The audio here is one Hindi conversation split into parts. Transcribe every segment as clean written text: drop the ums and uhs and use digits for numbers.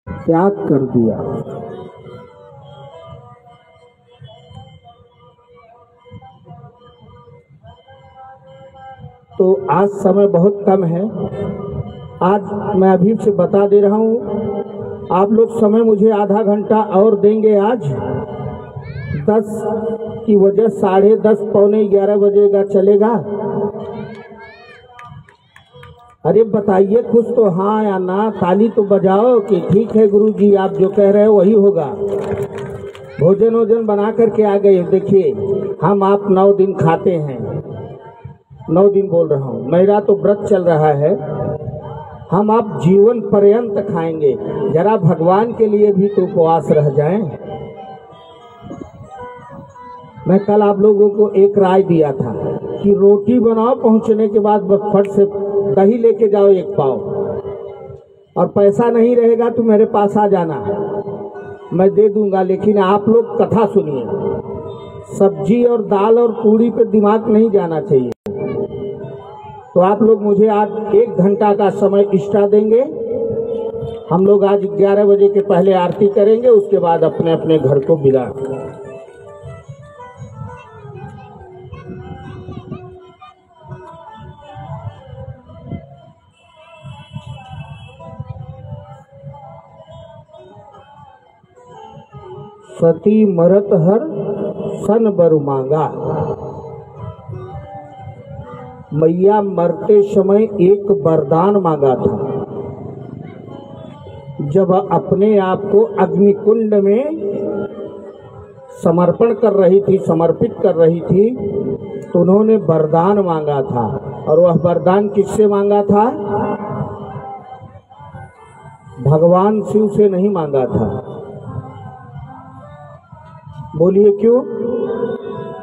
त्याग कर दिया। तो आज समय बहुत कम है, आज मैं अभी से बता दे रहा हूँ। आप लोग समय मुझे आधा घंटा और देंगे। आज 10 की वजह 10:30 पौने 11 बजेगा, चलेगा? अरे बताइए कुछ तो, हाँ या ना। ताली तो बजाओ कि ठीक है गुरुजी, आप जो कह रहे हो वही होगा। भोजन वोजन बना करके आ गए। देखिए हम आप 9 दिन खाते हैं, 9 दिन बोल रहा हूँ, मेरा तो व्रत चल रहा है। हम आप जीवन पर्यंत खाएंगे। जरा भगवान के लिए भी तो उपवास रह जाएं। मैं कल आप लोगों को एक राय दिया था कि रोटी बनाओ, पहुंचने के बाद फट से दही लेके जाओ 1 पाव, और पैसा नहीं रहेगा तो मेरे पास आ जाना, मैं दे दूंगा। लेकिन आप लोग कथा सुनिए, सब्जी और दाल और पूड़ी पे दिमाग नहीं जाना चाहिए। तो आप लोग मुझे आज 1 घंटा का समय एक्स्ट्रा देंगे। हम लोग आज 11 बजे के पहले आरती करेंगे, उसके बाद अपने अपने घर को विदा। सती मरत हर सन बर मांगा। मैया मरते समय एक वरदान मांगा था। जब अपने आप को अग्निकुंड में समर्पण कर रही थी, समर्पित कर रही थी, तो उन्होंने वरदान मांगा था। और वह वरदान किससे मांगा था? भगवान शिव से नहीं मांगा था। बोलिए क्यों?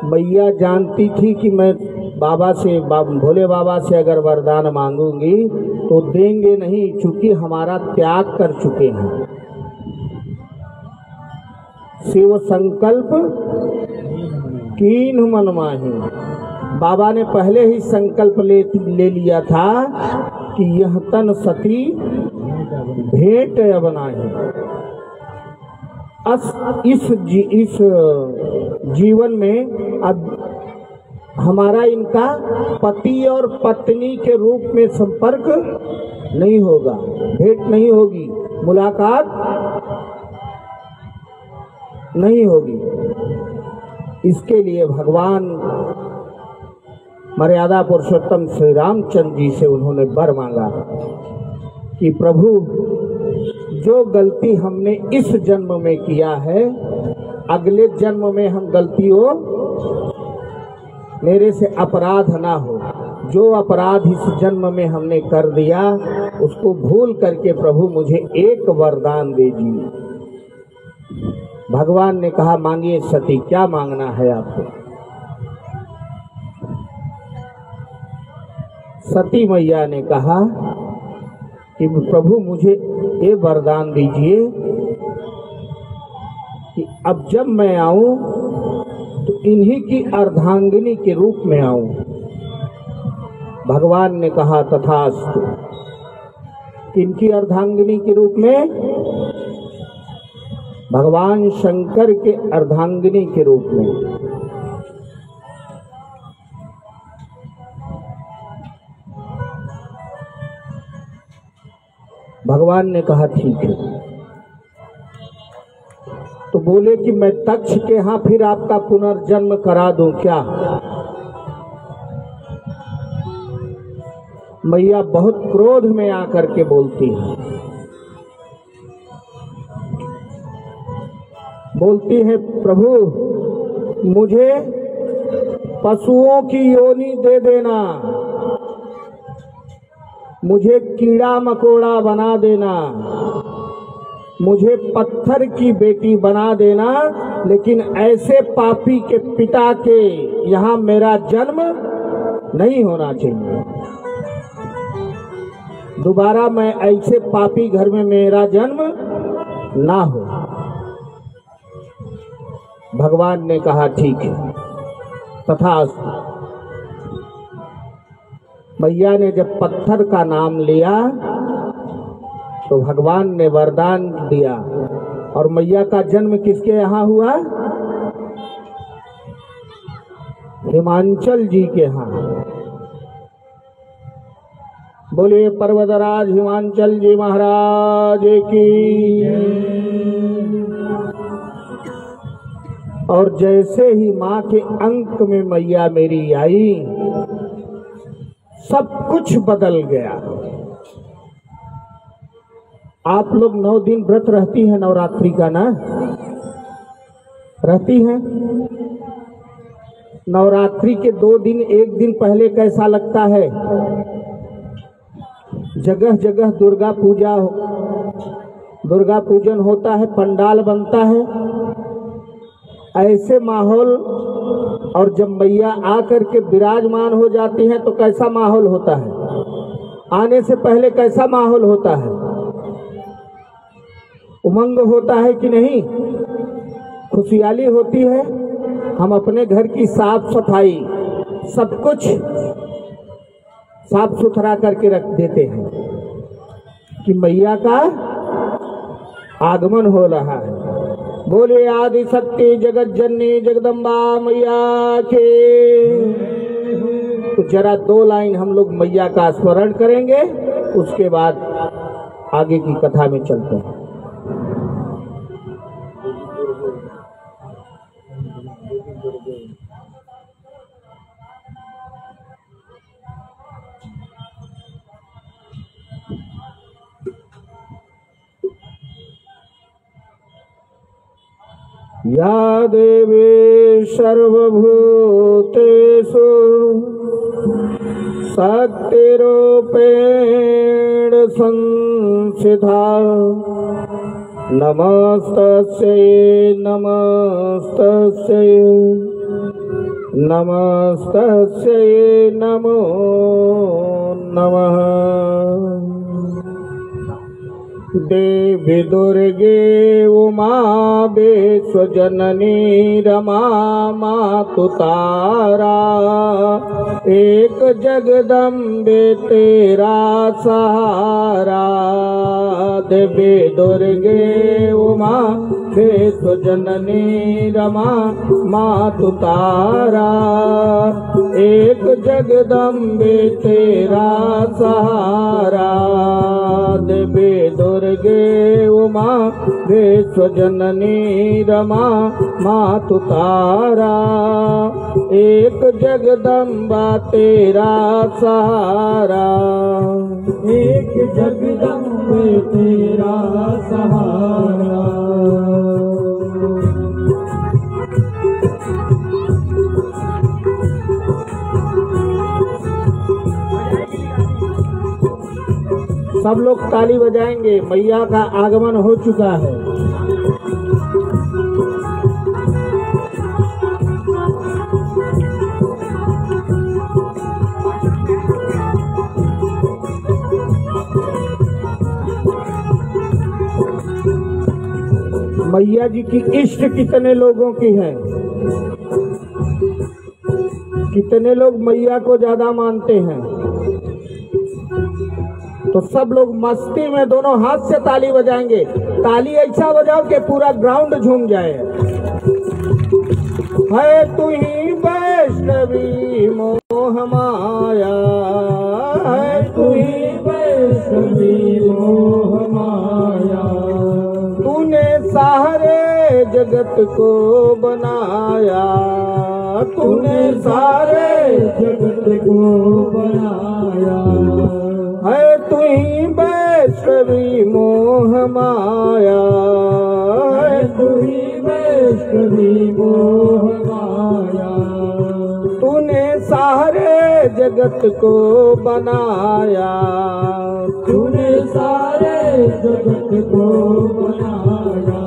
मैया जानती थी कि मैं बाबा से, भोले बाबा से अगर वरदान मांगूंगी तो देंगे नहीं, चूंकि हमारा त्याग कर चुके हैं। शिव संकल्प कीन्ह मन माही। बाबा ने पहले ही संकल्प ले लिया था कि यह तन सती भेंट अब नाही। इस जीवन में अब हमारा इनका पति और पत्नी के रूप में संपर्क नहीं होगा, भेंट नहीं होगी, मुलाकात नहीं होगी। इसके लिए भगवान मर्यादा पुरुषोत्तम श्री रामचंद्र जी से उन्होंने वर मांगा कि प्रभु, जो गलती हमने इस जन्म में किया है, अगले जन्म में हम गलतियों मेरे से अपराध ना हो। जो अपराध इस जन्म में हमने कर दिया उसको भूल करके प्रभु मुझे एक वरदान दीजिए। भगवान ने कहा, मांगिए सती, क्या मांगना है आपको? सती मैया ने कहा कि प्रभु मुझे ये वरदान दीजिए कि अब जब मैं आऊं तो इन्हीं की अर्धांगिनी के रूप में आऊं। भगवान ने कहा तथास्तु। किनकी अर्धांगिनी के रूप में? भगवान शंकर के अर्धांगिनी के रूप में। भगवान ने कहा ठीक है। तो बोले कि मैं तक्ष के यहाँ फिर आपका पुनर्जन्म करा दूं क्या? मैया बहुत क्रोध में आकर के बोलती है, प्रभु मुझे पशुओं की योनि दे देना, मुझे कीड़ा मकोड़ा बना देना, मुझे पत्थर की बेटी बना देना, लेकिन ऐसे पापी के पिता के यहाँ मेरा जन्म नहीं होना चाहिए। दोबारा मैं ऐसे पापी घर में मेरा जन्म ना हो। भगवान ने कहा ठीक है, तथास्तु। मैया ने जब पत्थर का नाम लिया तो भगवान ने वरदान दिया। और मैया का जन्म किसके यहाँ हुआ? हिमांचल जी के यहाँ। बोलिए पर्वतराज हिमांचल जी महाराज की। और जैसे ही माँ के अंक में मैया मेरी आई, सब कुछ बदल गया। आप लोग 9 दिन व्रत रहती है नवरात्रि का ना? रहती हैं? नवरात्रि के 2 दिन, 1 दिन पहले कैसा लगता है? जगह जगह दुर्गा पूजन होता है, पंडाल बनता है, ऐसे माहौल। और जब मैया आकर के विराजमान हो जाती हैं तो कैसा माहौल होता है? आने से पहले कैसा माहौल होता है? उमंग होता है कि नहीं? खुशहाली होती है। हम अपने घर की साफ सफाई सब कुछ साफ सुथरा करके रख देते हैं कि मैया का आगमन हो रहा है। बोले आदि शक्ति जगत जननी जगदम्बा मैया के। तो जरा 2 लाइन हम लोग मैया का स्मरण करेंगे, उसके बाद आगे की कथा में चलते हैं। या देवी सर्वभूतेषु शक्तिरूपेण संस्थिता। नमस्तस्यै नमस्तस्यै नमस्तस्यै नमो नमः। देवी दुर्गे उमा विश्वजननी रमा मातु तारा। एक जगदम्बे तेरा सहारा। देवी दुर्गे उमा विश्वजननी रमा मातु तारा। एक जगदम्बे तेरा सहारा। देवी दुर्गे उमा विश्वजननी रमा मातु तारा। एक जगदम्बा तेरा सहारा। एक जगदम्बे तेरा सहारा। सब लोग ताली बजाएंगे, मैया का आगमन हो चुका है। मैया जी की इष्ट कितने लोगों की है? कितने लोग मैया को ज्यादा मानते हैं? तो सब लोग मस्ती में दोनों हाथ से ताली बजाएंगे। ताली ऐसा बजाओ कि पूरा ग्राउंड झूम जाए। है तू ही वैष्णवी मोह माया। है तू ही वैष्णवी मोह माया। तूने सारे जगत को बनाया। तूने सारे जगत को बनाया। है तू ही वैष्णवी मोह माया। है तू ही वैष्णवी मोह माया। तूने सारे जगत को बनाया। तूने सारे जगत को बनाया।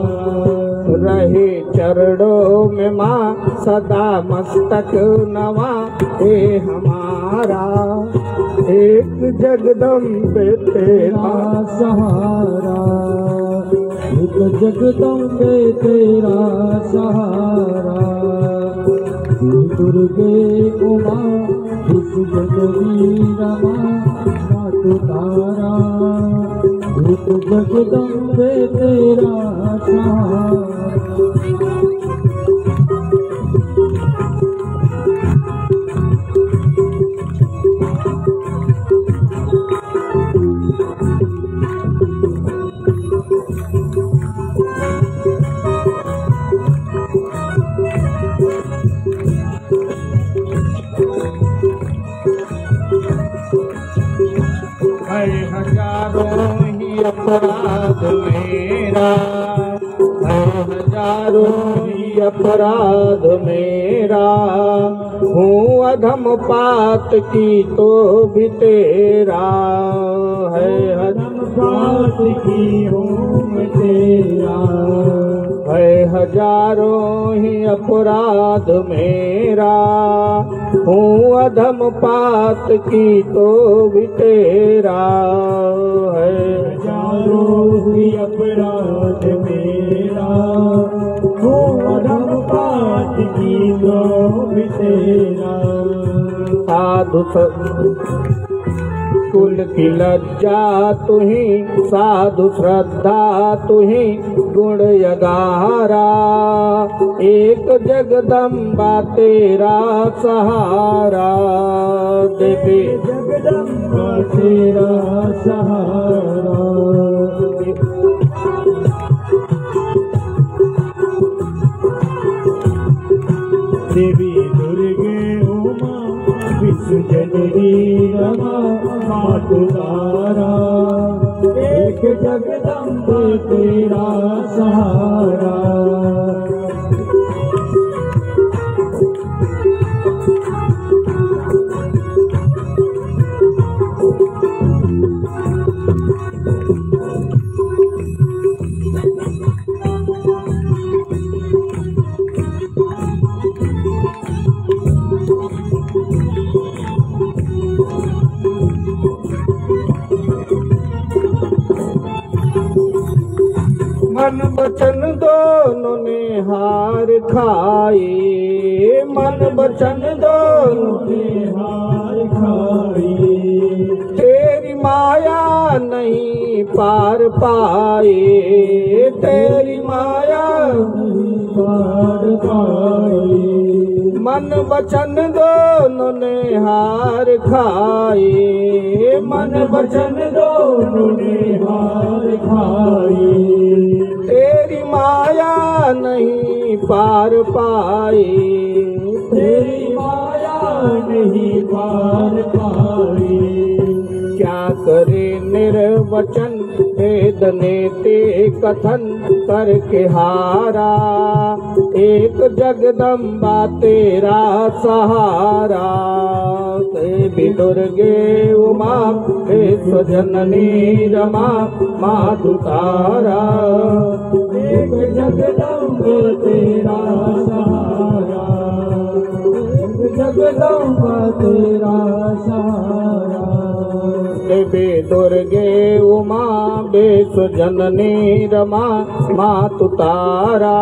रहे चरणों में माँ सदा मस्तक नवा। हे हमारा एक जगदम्बे तेरा सहारा। एक जगदम्बे तेरा सहारा। दुर्गे उमा विश्वजननी रमा मातु तारा। एक जगदम्बे तेरा सहारा। हजारों ही अपराध मेरा, हजारों ही अपराध मेरा, हूँ अधम पात की तो भी तेरा है। अधम पात की हूँ तेरा है, हजारों ही अपराध मेरा, हूँ अधम पात की तो भी तेरा है। हजारों ही अपराध मेरा, हूँ अधम पात की तो भी तेरा। साधु कुल की लज्जा तुही, साधु श्रद्धा तुही, गुण यगारा, एक जगदम्बा तेरा सहारा। देवी जगदम्बा तेरा सहारा। देवी दुर्गे उमा विष्णु जननी रमा मातु तारा, एक जगदम्बा तेरा सहारा। मन वचन दोनों ने हार खाए, मन वचन दोनों ने हार खाई, तेरी माया नहीं पार पाए, तेरी माया नहीं पार पाई। मन वचन दोनों ने हार खाए, मन वचन दोनों ने हार खाई, तेरी माया नहीं पार पाए, तेरी माया नहीं पार पाई। क्या करे निर्वचन वेद ने ते कथन करके हारा, एक जगदम्बा तेरा सहारा। देवी दुर्गे उमा विश्व जननी रमा मातु तारा, एक जगदम्बा तेरा सहारा, एक जगदम्बा तेरा सहारा। देवी दुर्गे उमा विश्व जननी रमा मातु तारा,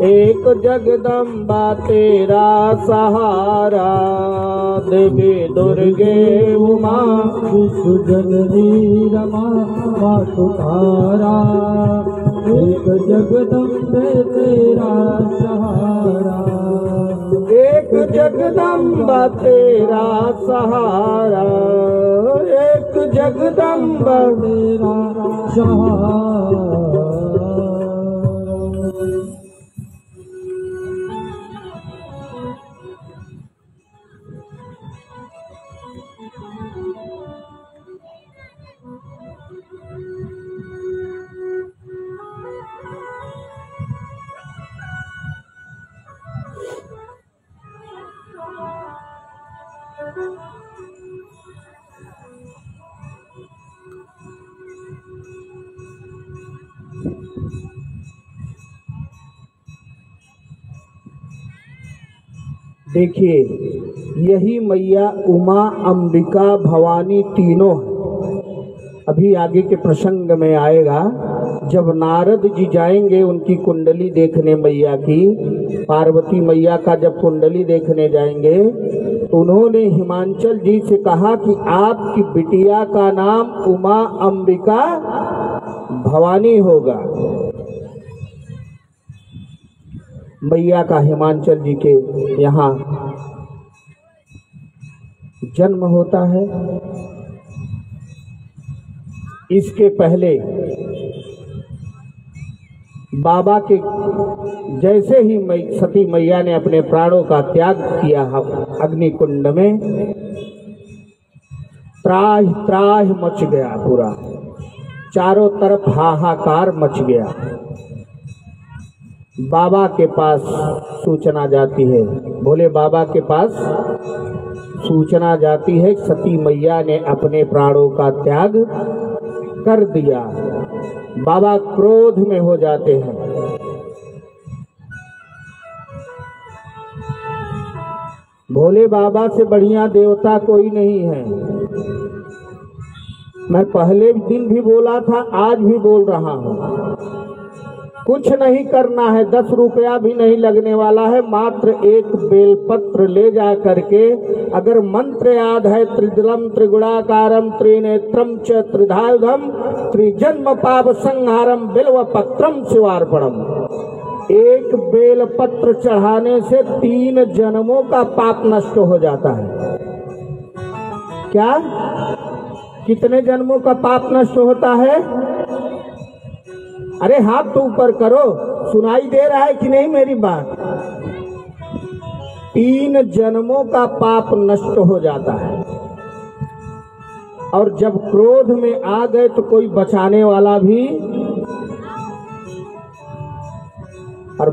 एक जगदम्बा तेरा सहारा। देवी दुर्गे उमा विश्व जननी रमा मातु तारा, एक जगदम्बे तेरा सहारा, एक जगदम्बा तेरा सहारा, एक जगदम्बा तेरा सहारा। देखिए, यही मैया उमा अंबिका भवानी तीनों अभी आगे के प्रसंग में आएगा। जब नारद जी जाएंगे उनकी कुंडली देखने मैया की, पार्वती मैया का जब कुंडली देखने जाएंगे तो उन्होंने हिमांचल जी से कहा कि आपकी बिटिया का नाम उमा अंबिका भवानी होगा। मैया का हिमांचल जी के यहाँ जन्म होता है। इसके पहले बाबा के जैसे ही सती मैया ने अपने प्राणों का त्याग किया अग्निकुंड में, त्राह त्राह मच गया, पूरा चारों तरफ हाहाकार मच गया। बाबा के पास सूचना जाती है, भोले बाबा के पास सूचना जाती है, सती मैया ने अपने प्राणों का त्याग कर दिया। बाबा क्रोध में हो जाते हैं। भोले बाबा से बढ़िया देवता कोई नहीं है। मैं पहले दिन भी बोला था, आज भी बोल रहा हूँ। कुछ नहीं करना है, 10 रुपया भी नहीं लगने वाला है। मात्र एक बेलपत्र ले जा करके, अगर मंत्र याद है, त्रिदलम त्रिगुणाकारम त्रिनेत्रम च त्रिधायुधम त्रिजन्म पाप संहारम बिल्व पत्रम शिवार्पणम, एक बेलपत्र चढ़ाने से 3 जन्मों का पाप नष्ट हो जाता है। क्या? कितने जन्मों का पाप नष्ट होता है? अरे हाथ तो ऊपर करो, सुनाई दे रहा है कि नहीं मेरी बात? 3 जन्मों का पाप नष्ट हो जाता है। और जब क्रोध में आ गए तो कोई बचाने वाला भी। और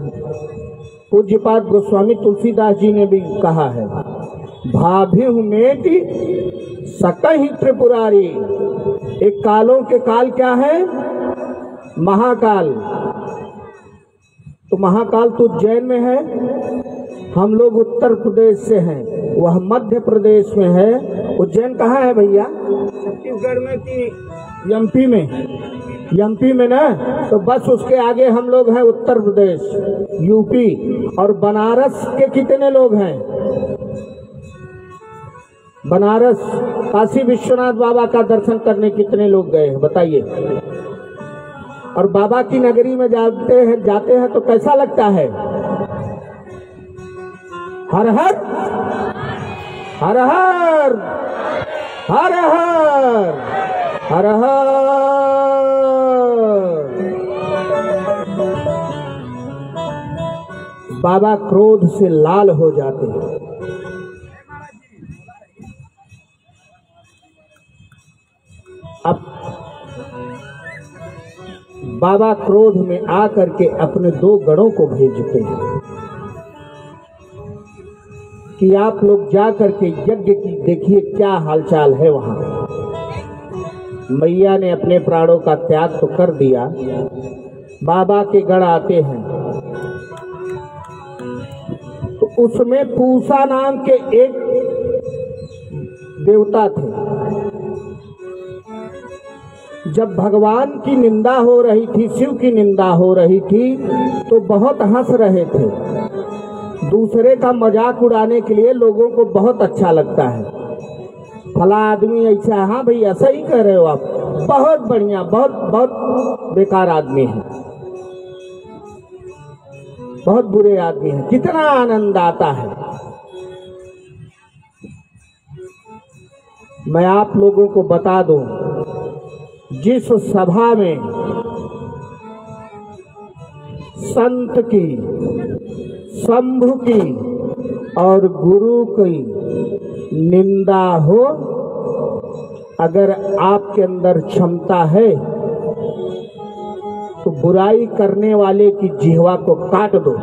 पूज्यपाद गोस्वामी तुलसीदास जी ने भी कहा है, भाभि मेटि सकहि त्रिपुरारी। एक कालों के काल क्या है? महाकाल। तो महाकाल तो उज्जैन में है, हम लोग उत्तर प्रदेश से हैं, वह मध्य प्रदेश में है। उज्जैन कहाँ है भैया? छत्तीसगढ़ में कि एमपी में? एमपी में ना, तो बस उसके आगे हम लोग हैं उत्तर प्रदेश, यूपी। और बनारस के कितने लोग हैं? बनारस काशी विश्वनाथ बाबा का दर्शन करने कितने लोग गए हैं बताइए? और बाबा की नगरी में जाते हैं तो कैसा लगता है? हर हर हर हर हर हर हर हर। बाबा क्रोध से लाल हो जाते हैं। अब बाबा क्रोध में आकर के अपने 2 गणों को भेजते हैं कि आप लोग जा करके यज्ञ की देखिए क्या हालचाल है वहां। मैया ने अपने प्राणों का त्याग तो कर दिया। बाबा के गण आते हैं तो उसमें पूसा नाम के एक देवता थे। जब भगवान की निंदा हो रही थी, शिव की निंदा हो रही थी, तो बहुत हंस रहे थे। दूसरे का मजाक उड़ाने के लिए लोगों को बहुत अच्छा लगता है। फला आदमी ऐसा, हाँ भाई ऐसा ही कह रहे हो आप, बहुत बढ़िया, बहुत बहुत बेकार आदमी है, बहुत बुरे आदमी है। कितना आनंद आता है। मैं आप लोगों को बता दूं, जिस सभा में संत की, शंभु की और गुरु की निंदा हो, अगर आपके अंदर क्षमता है तो बुराई करने वाले की जिह्वा को काट दो।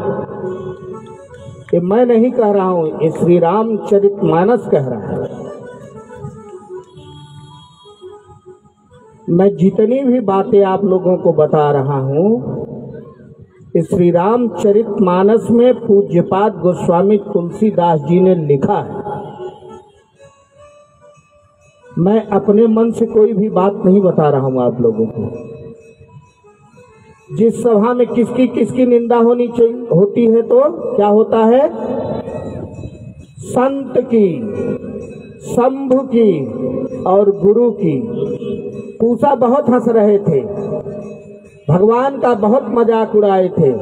ये मैं नहीं कह रहा हूं, ये श्री रामचरितमानस कह रहा है। मैं जितनी भी बातें आप लोगों को बता रहा हूं, इस श्री रामचरितमानस में पूज्यपाद गोस्वामी तुलसीदास जी ने लिखा है। मैं अपने मन से कोई भी बात नहीं बता रहा हूं आप लोगों को। जिस सभा में किसकी किसकी निंदा होती है तो क्या होता है? संत की, शंभु की और गुरु की। पूसा बहुत हंस रहे थे भगवान का बहुत मजाक उड़ाए थे।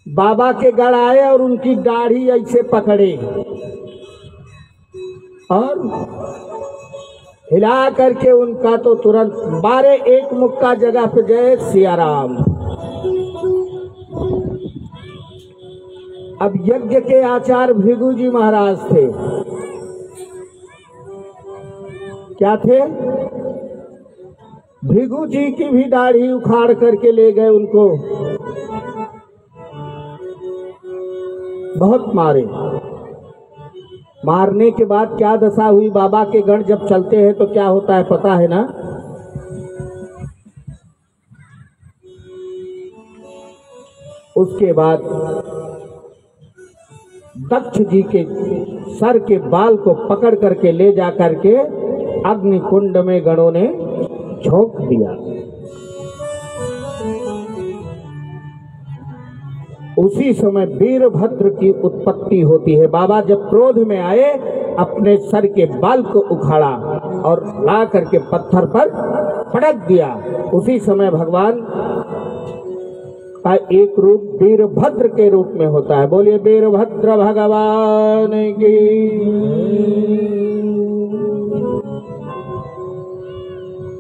बाबा के गढ़ आए और उनकी दाढ़ी ऐसे पकड़े और हिला करके उनका तो तुरंत 12 एक मुक्का जगह पे गए सियाराम। अब यज्ञ के आचार्य भृगु जी महाराज थे। क्या थे? भृगु जी की भी दाढ़ी उखाड़ करके ले गए, उनको बहुत मारे। मारने के बाद क्या दशा हुई? बाबा के गण जब चलते हैं तो क्या होता है पता है ना? उसके बाद दक्ष जी के सर के बाल को पकड़ करके ले जा करके अग्नि कुंड में गणों ने झोंक दिया। उसी समय वीरभद्र की उत्पत्ति होती है। बाबा जब क्रोध में आए अपने सर के बाल को उखाड़ा और ला करके पत्थर पर पटक दिया। उसी समय भगवान का एक रूप वीरभद्र के रूप में होता है। बोलिए वीरभद्र भगवान की।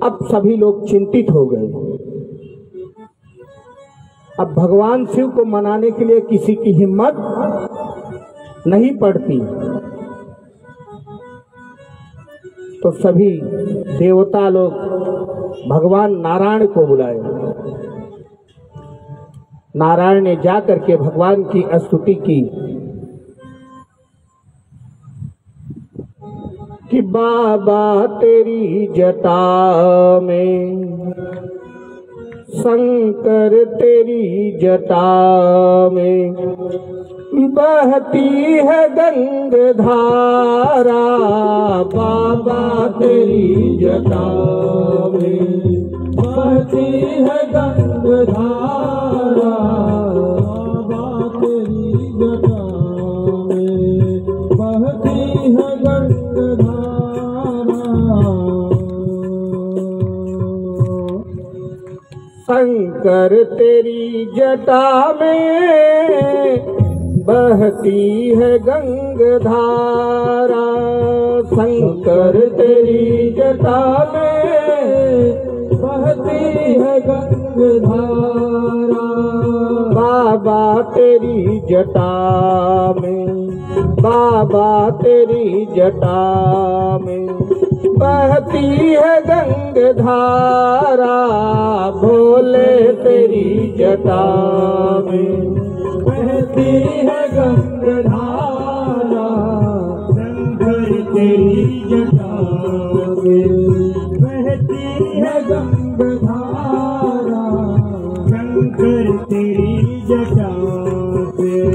अब सभी लोग चिंतित हो गए। अब भगवान शिव को मनाने के लिए किसी की हिम्मत नहीं पड़ती, तो सभी देवता लोग भगवान नारायण को बुलाए। नारायण ने जाकर के भगवान की स्तुति की कि बाबा तेरी जटा में, शंकर तेरी जटा में बहती है गंगधारा। बाबा तेरी जटा में बहती है गंगधारा। बाबा तेरी जटा में बहती है गंगधारा। शंकर तेरी जटा में बहती है गंगधारा। शंकर तेरी जटा में बहती है गंगधारा। बाबा तेरी जटा में, बाबा तेरी जटा में बहती है गंगधारा। भोले तेरी जटा में बहती है गंगधारा। शंकर तेरी जटा में बहती है गंगधारा। शंकर तेरी जटा में।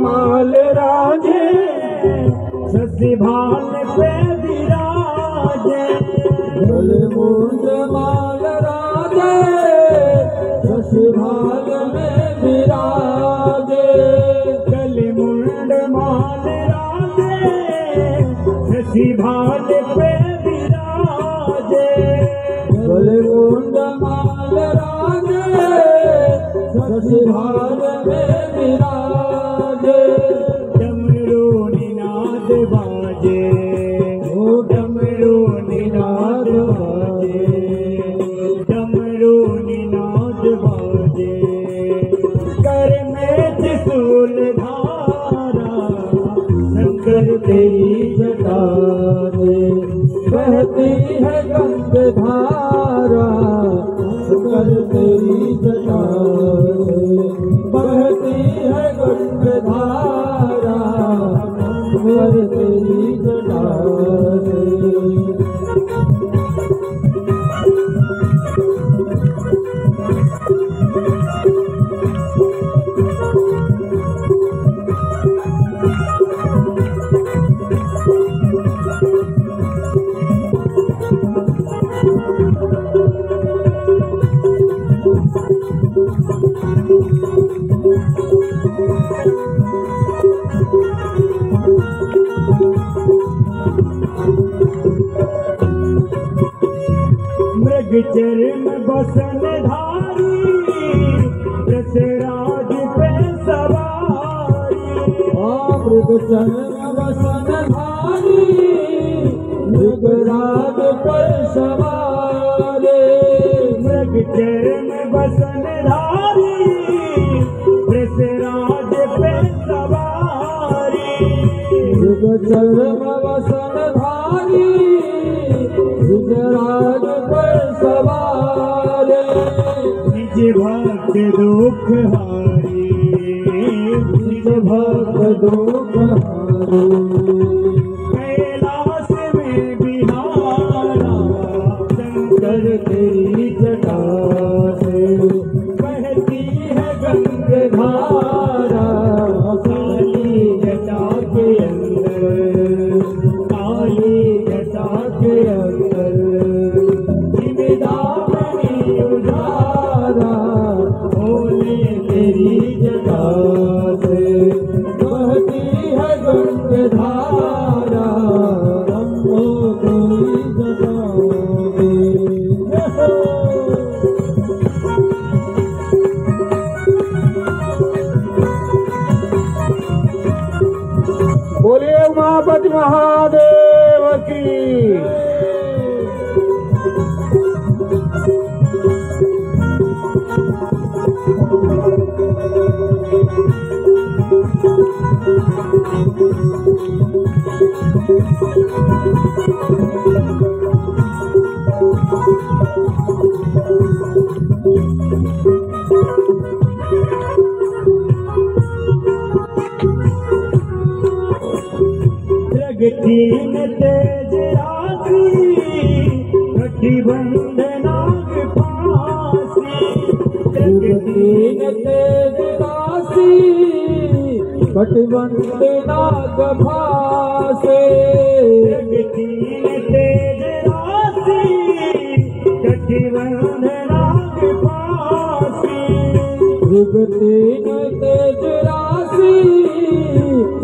माल राजे ससी भाल पे विराजे। मुंड माल राजे ससी भाल में विराजे। गले मुंड माल राजे ससी भाल पे विराजे। गले मुंड माल राजे ससी भाल में विराजे। डमरू निनाद बाजे, ओ डमरू निनाद बाजे। डमरू निनाद बाजे। कर में त्रिशूल धारा। शंकर तेरी जटा में बहती है गंगधारा। शंकर तेरी जटा में बहती है गंगधारा। शंकर तेरी जटा में मृग चरण बसन धारी रसराज पे सवारी। मृग चरण बसन धारी मृगराज पर सवारे। मृग चरण बसन धारी रसराज पे सवारी। मृग चरण बसन धारी मृगराज पर सवारे। निज भक्त दुख हारी निज भक्त दुख हारी। कैलाश में बिहारा शंकर तेरी जटा से बहती है गंगाधारा। काली जटा के अंदर काली जटा के अंदर जिम्मेदारी उजारा। बोले तेरी जटा से बहती है गंगाधारा। रंगो तेरी जटा बोलिए उमापति महादेव की। तीन तेज राशि गठबंधनाग फांसी। तीन तेज राशि गठबंधनाग फांसे। तीन तेज राशि गठबंधनाग फांसी। तीन तेज राशि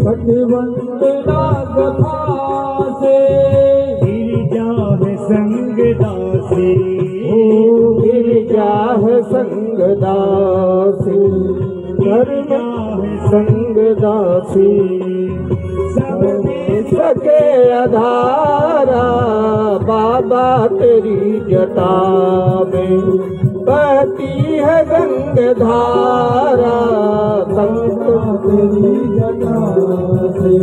गठबंधनाग फांसे। गिरिजा है संग दासी गिरिजा है संग दासी। गिरिजा है संग दासी। सब सके आधारा बाबा तेरी जटा में बहती है गंगाधारा। संग तेरी जटा से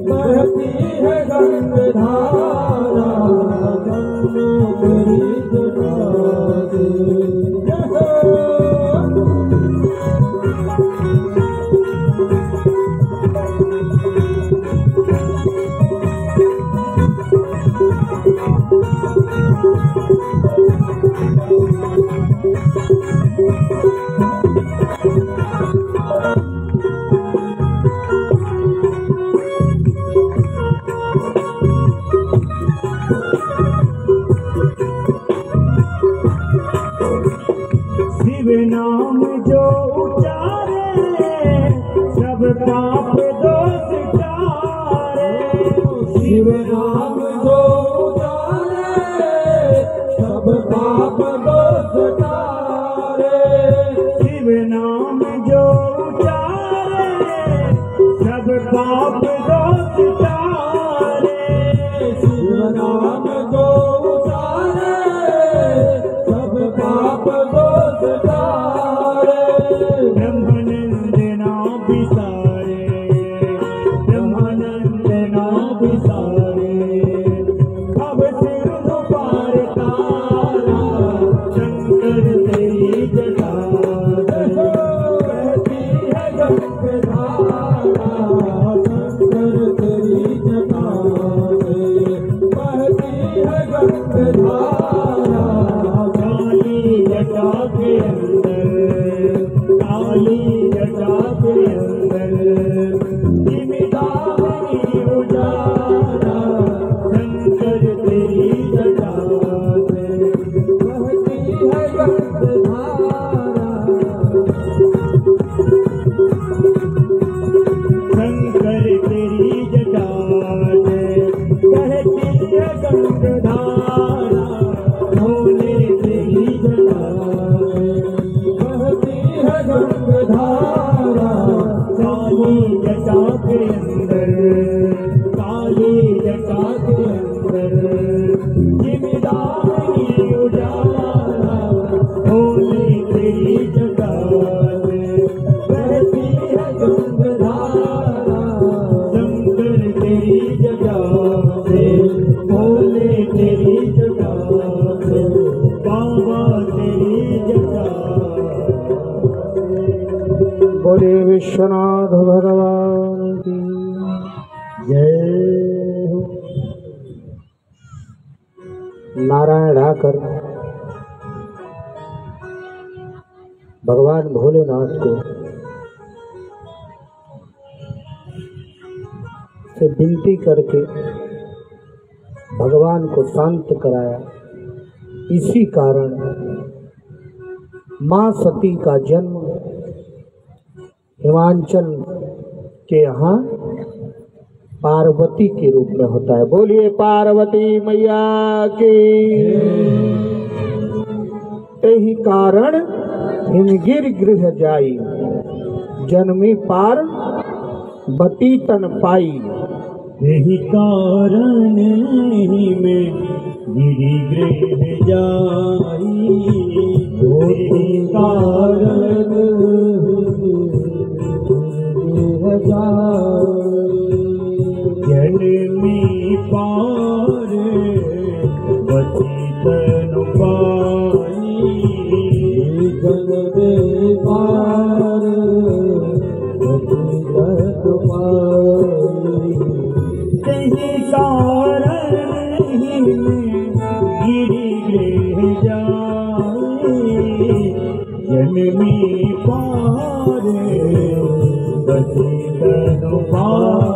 बहती है गंगाधारा। गंगा तेरी जटा से। शिव नाम जो उचारे सब पाप दोष टारे। शिव नाम जो उचारे सब पाप दोष टारे। शिव नाम जो उचारे सब पाप दोष टारे। शिव नाम जो उचारे सब पाप दोष टारे। ब्रह्मानंद ना बिसारे ब्रह्मानंद ना बिसारे। अब सिर दुपार तारा शंकर तेरी जटा बहती है गंगाधारा। शंकर तेरी जटा बहती है गंगाधारा। काली जटा के अंदर काली जटा के अंदर जिम्मेदारी उजारा। शंकर तेरी जटा से बहती है गंगाधारा। शंकर तेरी जटा से बहती है गंगाधारा। विश्वनाथ भगवान की जय हो। नारायण आकर भगवान भोलेनाथ को से विनती करके भगवान को शांत कराया। इसी कारण मां सती का जन्म हिमाचल के यहाँ पार्वती के रूप में होता है। बोलिए पार्वती मैया की। यही कारण हिमगिर गृह जाई, जन्मी पार्वती तन पाई। यही कारण में गिरी गृह जाई, यही कारण जन्मी पार्वती तन पाई, जन्मी पार्वती तन पाई। यही कारण में गिरी गृह जाई, जन्मी पार्वती तन पाई।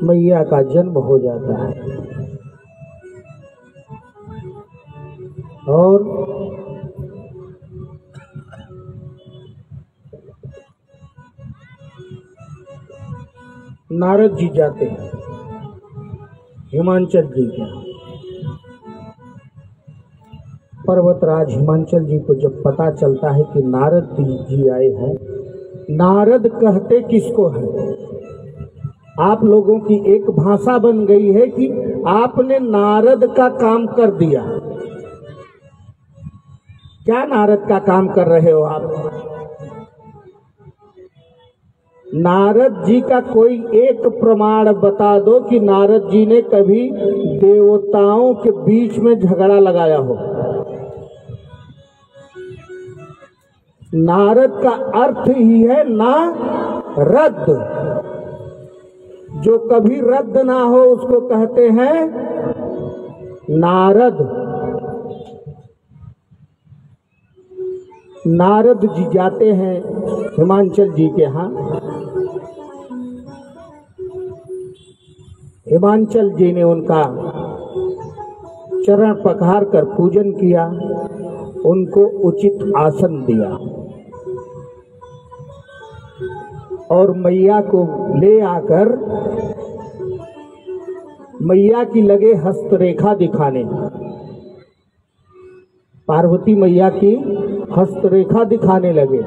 मैया का जन्म हो जाता है और नारद जी जाते हैं हिमाचल जी के। पर्वतराज हिमाचल जी को जब पता चलता है कि नारद जी आए हैं, नारद कहते किसको है? आप लोगों की एक भाषा बन गई है कि आपने नारद का काम कर दिया। क्या नारद का काम कर रहे हो आप? नारद जी का कोई एक प्रमाण बता दो कि नारद जी ने कभी देवताओं के बीच में झगड़ा लगाया हो। नारद का अर्थ ही है ना रद्द। जो कभी रद्द ना हो उसको कहते हैं नारद। नारद जी जाते हैं हिमाचल जी के यहाँ। हिमाचल जी ने उनका चरण पखार कर पूजन किया, उनको उचित आसन दिया और मैया को ले आकर मैया की लगे हस्तरेखा दिखाने। पार्वती मैया की हस्तरेखा दिखाने लगे।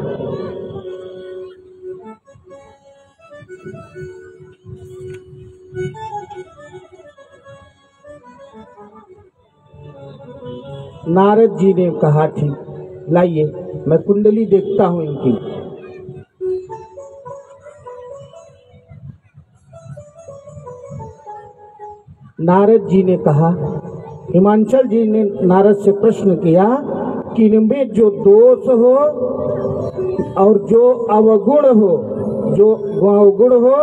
नारद जी ने कहा ठीक, लाइए मैं कुंडली देखता हूं इनकी। नारद जी ने कहा, हिमाचल जी ने नारद से प्रश्न किया कि इनमें जो दोष हो और जो अवगुण हो, जो अवगुण हो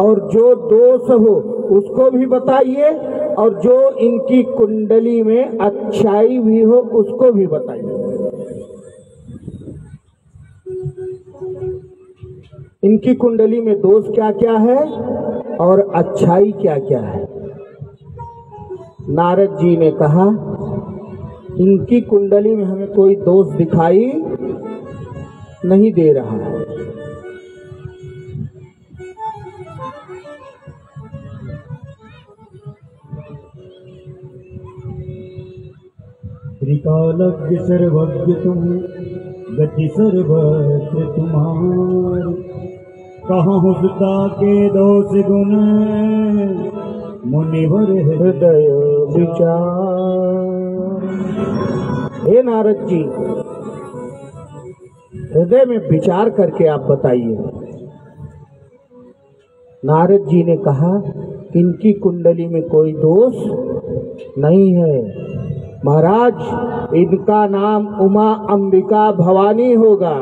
और जो दोष हो उसको भी बताइए, और जो इनकी कुंडली में अच्छाई भी हो उसको भी बताइए। इनकी कुंडली में दोष क्या क्या है और अच्छाई क्या क्या है। नारद जी ने कहा, इनकी कुंडली में हमें कोई दोष दिखाई नहीं दे रहा है। त्रिकालज्ञ सर्वज्ञ तुम, गति सर्वत्र तुम्हारी। कहाँ सुता के दोष गुण, मुनिवर हृदय विचार। हे नारद जी, हृदय में विचार करके आप बताइए। नारद जी ने कहा, इनकी कुंडली में कोई दोष नहीं है। महाराज इनका नाम उमा अंबिका भवानी होगा।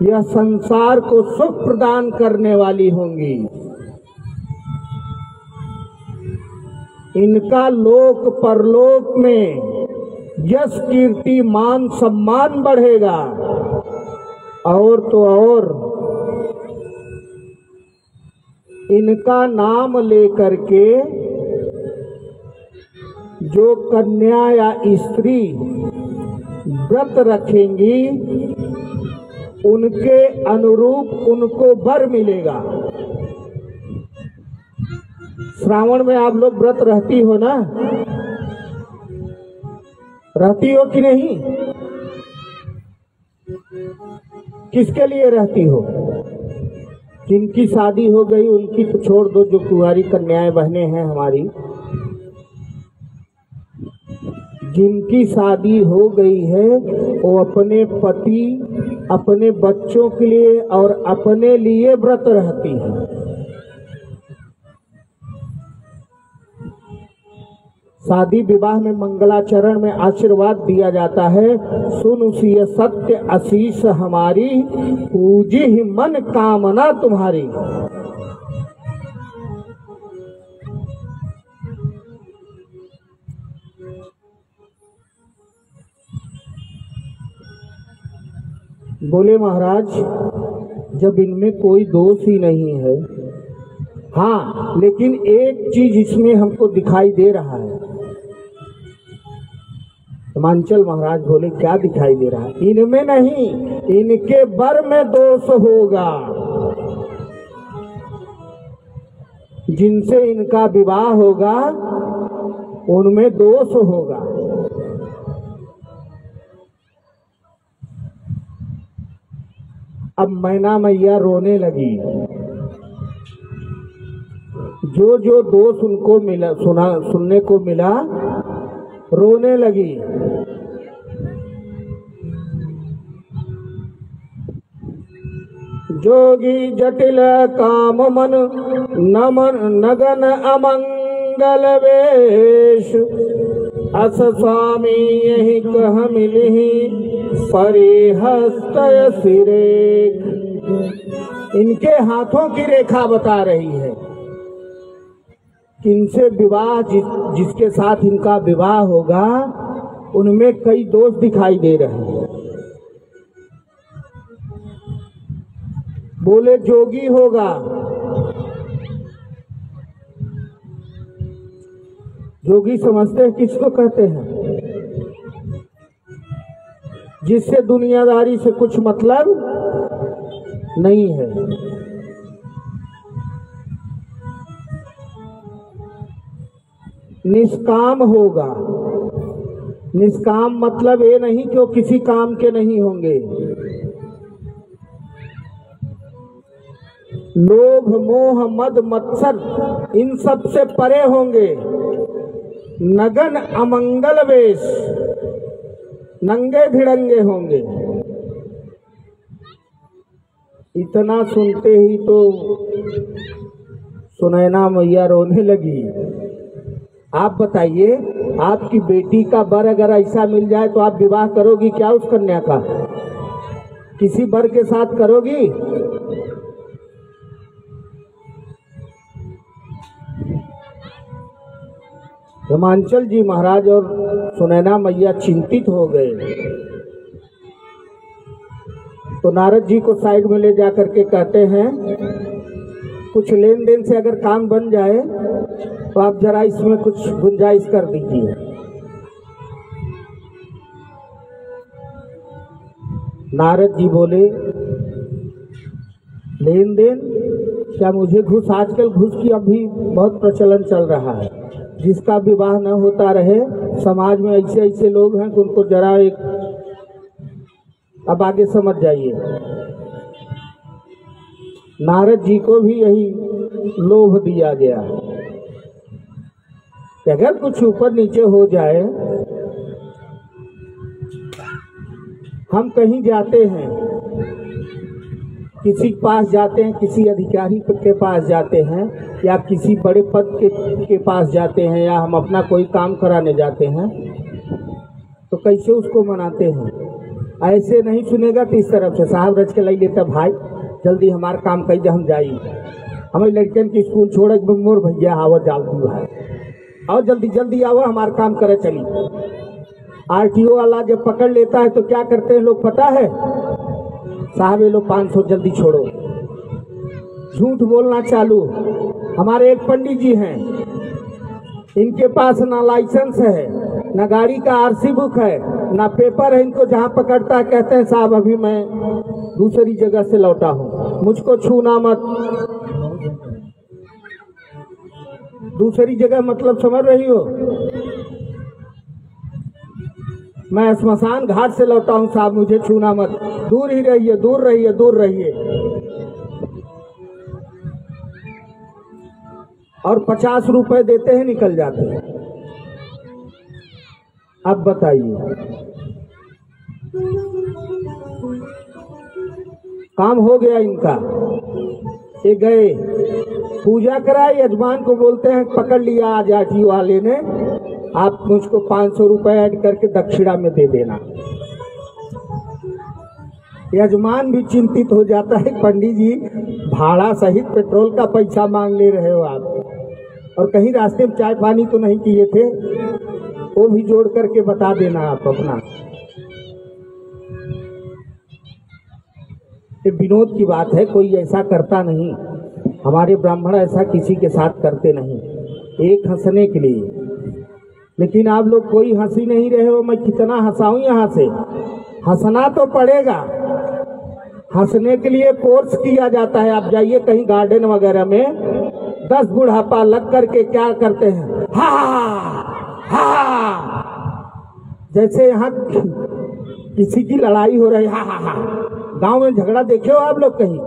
यह संसार को सुख प्रदान करने वाली होंगी। इनका लोक परलोक में यश कीर्ति मान सम्मान बढ़ेगा। और तो और इनका नाम लेकर के जो कन्या या स्त्री व्रत रखेंगी उनके अनुरूप उनको वर मिलेगा। श्रावण में आप लोग व्रत रहती हो ना, रहती हो कि नहीं? किसके लिए रहती हो? जिनकी शादी हो गई उनकी तो छोड़ दो, जो कुंवारी कन्याएं बहनें हैं हमारी, जिनकी शादी हो गई है वो अपने पति, अपने बच्चों के लिए और अपने लिए व्रत रहती है। शादी विवाह में मंगलाचरण में आशीर्वाद दिया जाता है, सुन सिय सत्य आशीष हमारी, पूजी ही मन कामना तुम्हारी। बोले महाराज जब इनमें कोई दोष ही नहीं है, हाँ लेकिन एक चीज इसमें हमको दिखाई दे रहा है। हिमांचल महाराज बोले क्या दिखाई दे रहा है? इनमें नहीं, इनके वर में दोष होगा। जिनसे इनका विवाह होगा उनमें दोष होगा। अब मैना मैया रोने लगी। जो जो दोष उनको मिला, सुनने को मिला, रोने लगी। जोगी जटिल काम मन नमन नगन अमंगल वेश, अस स्वामी यही कह मिलहि परिहस्त सिरे। इनके हाथों की रेखा बता रही है कि इनसे विवाह जिसके साथ इनका विवाह होगा उनमें कई दोष दिखाई दे रहे हैं। बोले जोगी होगा। जोगी समझते हैं किसको कहते हैं? जिससे दुनियादारी से कुछ मतलब नहीं है। निष्काम होगा। निष्काम मतलब ये नहीं कि वो किसी काम के नहीं होंगे। लोभ मोह मद मत्सर इन सब से परे होंगे। नगन अमंगल वेश, नंगे भिड़ंगे होंगे। इतना सुनते ही तो सुनैना मैया रोने लगी। आप बताइए, आपकी बेटी का वर अगर ऐसा मिल जाए तो आप विवाह करोगी क्या उस कन्या का? किसी वर के साथ करोगी? हिमांचल जी महाराज और सुनैना मैया चिंतित हो गए। तो नारद जी को साइड में ले जाकर के कहते हैं कुछ लेन देन से अगर काम बन जाए तो आप जरा इसमें कुछ गुंजाइश कर दीजिए। नारद जी बोले लेन देन क्या? मुझे घूस, आजकल घूस की अभी बहुत प्रचलन चल रहा है। जिसका विवाह न होता रहे, समाज में ऐसे ऐसे लोग हैं कि उनको जरा एक, अब आगे समझ जाइए। नारद जी को भी यही लोभ दिया गया कि अगर कुछ ऊपर नीचे हो जाए, हम कहीं जाते हैं किसी के पास जाते हैं, किसी अधिकारी के पास जाते हैं, या किसी बड़े पद के पास जाते हैं, या हम अपना कोई काम कराने जाते हैं, तो कैसे उसको मनाते हैं? ऐसे नहीं सुनेगा तो इस तरफ से साहब रच के लाई लेता, भाई जल्दी हमारा काम कही दे, हम जाई, हमें लड़कियन की स्कूल छोड़ मोर भैया आवत जालती भाई, और जल्दी जल्दी आओ हमारा काम करे चली। आरटीओ वाला जब पकड़ लेता है तो क्या करते हैं लोग पता है? साहब ये लोग 500 जल्दी छोड़ो। झूठ बोलना चालू। हमारे एक पंडित जी हैं, इनके पास ना लाइसेंस है, ना गाड़ी का आरसी बुक है, ना पेपर है। इनको जहाँ पकड़ता है कहते हैं साहब अभी मैं दूसरी जगह से लौटा हूँ, मुझको छूना मत। दूसरी जगह मतलब समझ रही हो? मैं स्मशान घाट से लौटा हूँ साहब, मुझे छूना मत, दूर ही रहिए, दूर रहिए, दूर रहिए। और 50 रुपए देते हैं, निकल जाते हैं। अब बताइए, काम हो गया इनका। ये गए पूजा कराई, यजमान को बोलते हैं पकड़ लिया आज आरटीओ वाले ने, आप मुझको 500 रुपए ऐड करके दक्षिणा में दे देना। यजमान भी चिंतित हो जाता है, पंडित जी भाड़ा सहित पेट्रोल का पैसा मांग ले रहे हो आप, और कहीं रास्ते में चाय पानी तो नहीं किए थे, वो भी जोड़ करके बता देना आप अपना। ये विनोद की बात है, कोई ऐसा करता नहीं, हमारे ब्राह्मण ऐसा किसी के साथ करते नहीं, एक हंसने के लिए। लेकिन आप लोग कोई हंसी नहीं रहे हो, मैं कितना हंसाऊं यहाँ से? हंसना तो पड़ेगा, हंसने के लिए कोर्स किया जाता है। आप जाइए कहीं गार्डन वगैरह में, 10 बुढ़ापा लग करके क्या करते हैं, हा हा, जैसे यहाँ किसी की लड़ाई हो रही, हा हा हा। गांव में झगड़ा देखे हो आप लोग कहीं?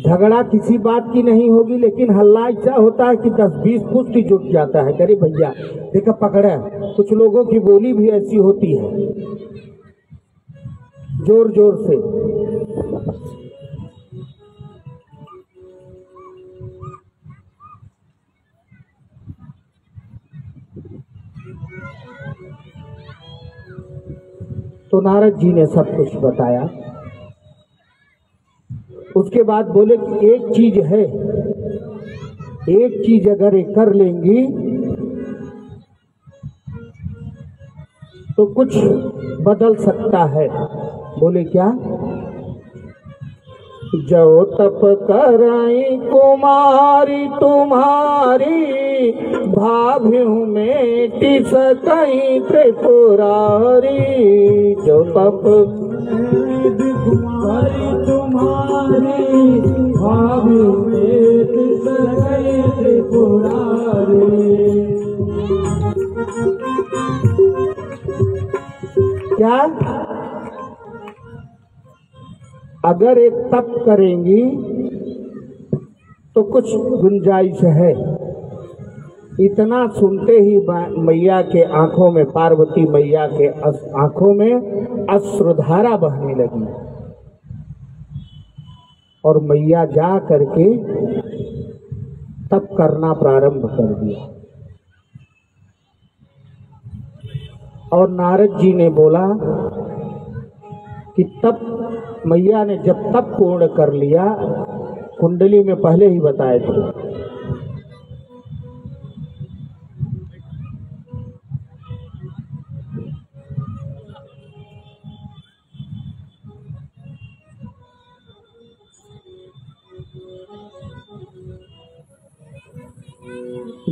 झगड़ा किसी बात की नहीं होगी, लेकिन हल्ला ऐसा होता है कि 10-20 फुट ही जुट जाता है। अरे भैया देखा पकड़ा। कुछ लोगों की बोली भी ऐसी होती है, जोर जोर से। तो नारद जी ने सब कुछ बताया। उसके बाद बोले कि एक चीज है, एक चीज अगर ये कर लेंगी तो कुछ बदल सकता है। बोले क्या? जो तप कराई कुमारी तुम्हारी, भाभ्यू में टिसकई त्रिपुरारी। जो तप कुमारी तुम्हारी, भाभ्यू में टिसकई त्रिपुरारी। क्या? अगर एक तप करेंगी तो कुछ गुंजाइश है। इतना सुनते ही मैया के आंखों में, पार्वती मैया के आंखों में अश्रुधारा बहने लगी, और मैया जा करके तप करना प्रारंभ कर दिया। और नारद जी ने बोला कि तप, मैया ने जब तप पूर्ण कर लिया, कुंडली में पहले ही बताए थे,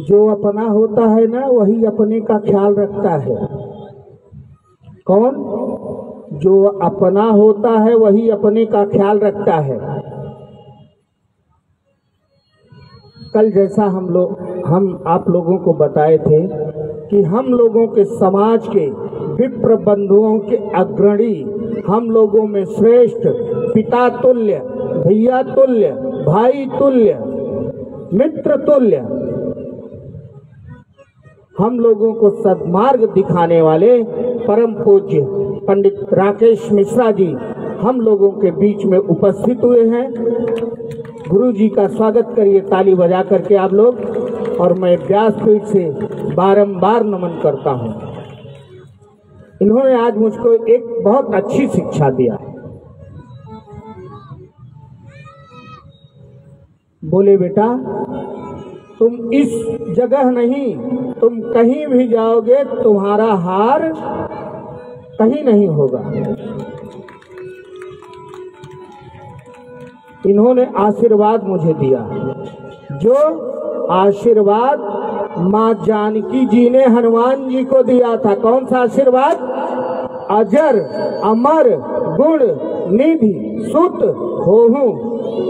जो अपना होता है ना वही अपने का ख्याल रखता है। कौन? जो अपना होता है वही अपने का ख्याल रखता है। कल जैसा हम आप लोगों को बताए थे कि हम लोगों के समाज के विप्र बंधुओं के अग्रणी, हम लोगों में श्रेष्ठ, पिता तुल्य, भैया तुल्य, भाई तुल्य, मित्र तुल्य, हम लोगों को सद्मार्ग दिखाने वाले परम पूज्य पंडित राकेश मिश्रा जी हम लोगों के बीच में उपस्थित हुए हैं। गुरु जी का स्वागत करिए ताली बजा करके आप लोग। और मैं व्यासपीठ से बारंबार नमन करता हूँ। इन्होंने आज मुझको एक बहुत अच्छी शिक्षा दिया। बोले बेटा तुम इस जगह नहीं, तुम कहीं भी जाओगे तुम्हारा हार कहीं नहीं होगा। इन्होंने आशीर्वाद मुझे दिया, जो आशीर्वाद माँ जानकी जी ने हनुमान जी को दिया था। कौन सा आशीर्वाद? अजर अमर गुण निधि सुत होहूं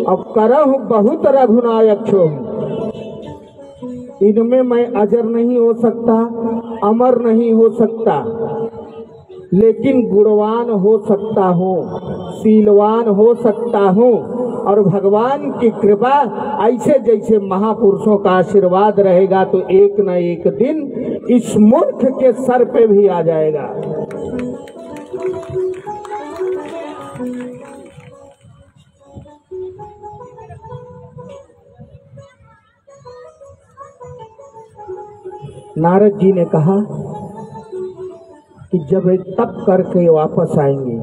अब करहूं बहुत रघुनायक छोहूं। इनमें मैं अजर नहीं हो सकता, अमर नहीं हो सकता, लेकिन गुणवान हो सकता हूँ, शीलवान हो सकता हूँ। और भगवान की कृपा ऐसे जैसे महापुरुषों का आशीर्वाद रहेगा तो एक न एक दिन इस मूर्ख के सर पे भी आ जाएगा। नारद जी ने कहा कि जब वे तप करके वापस आएंगे,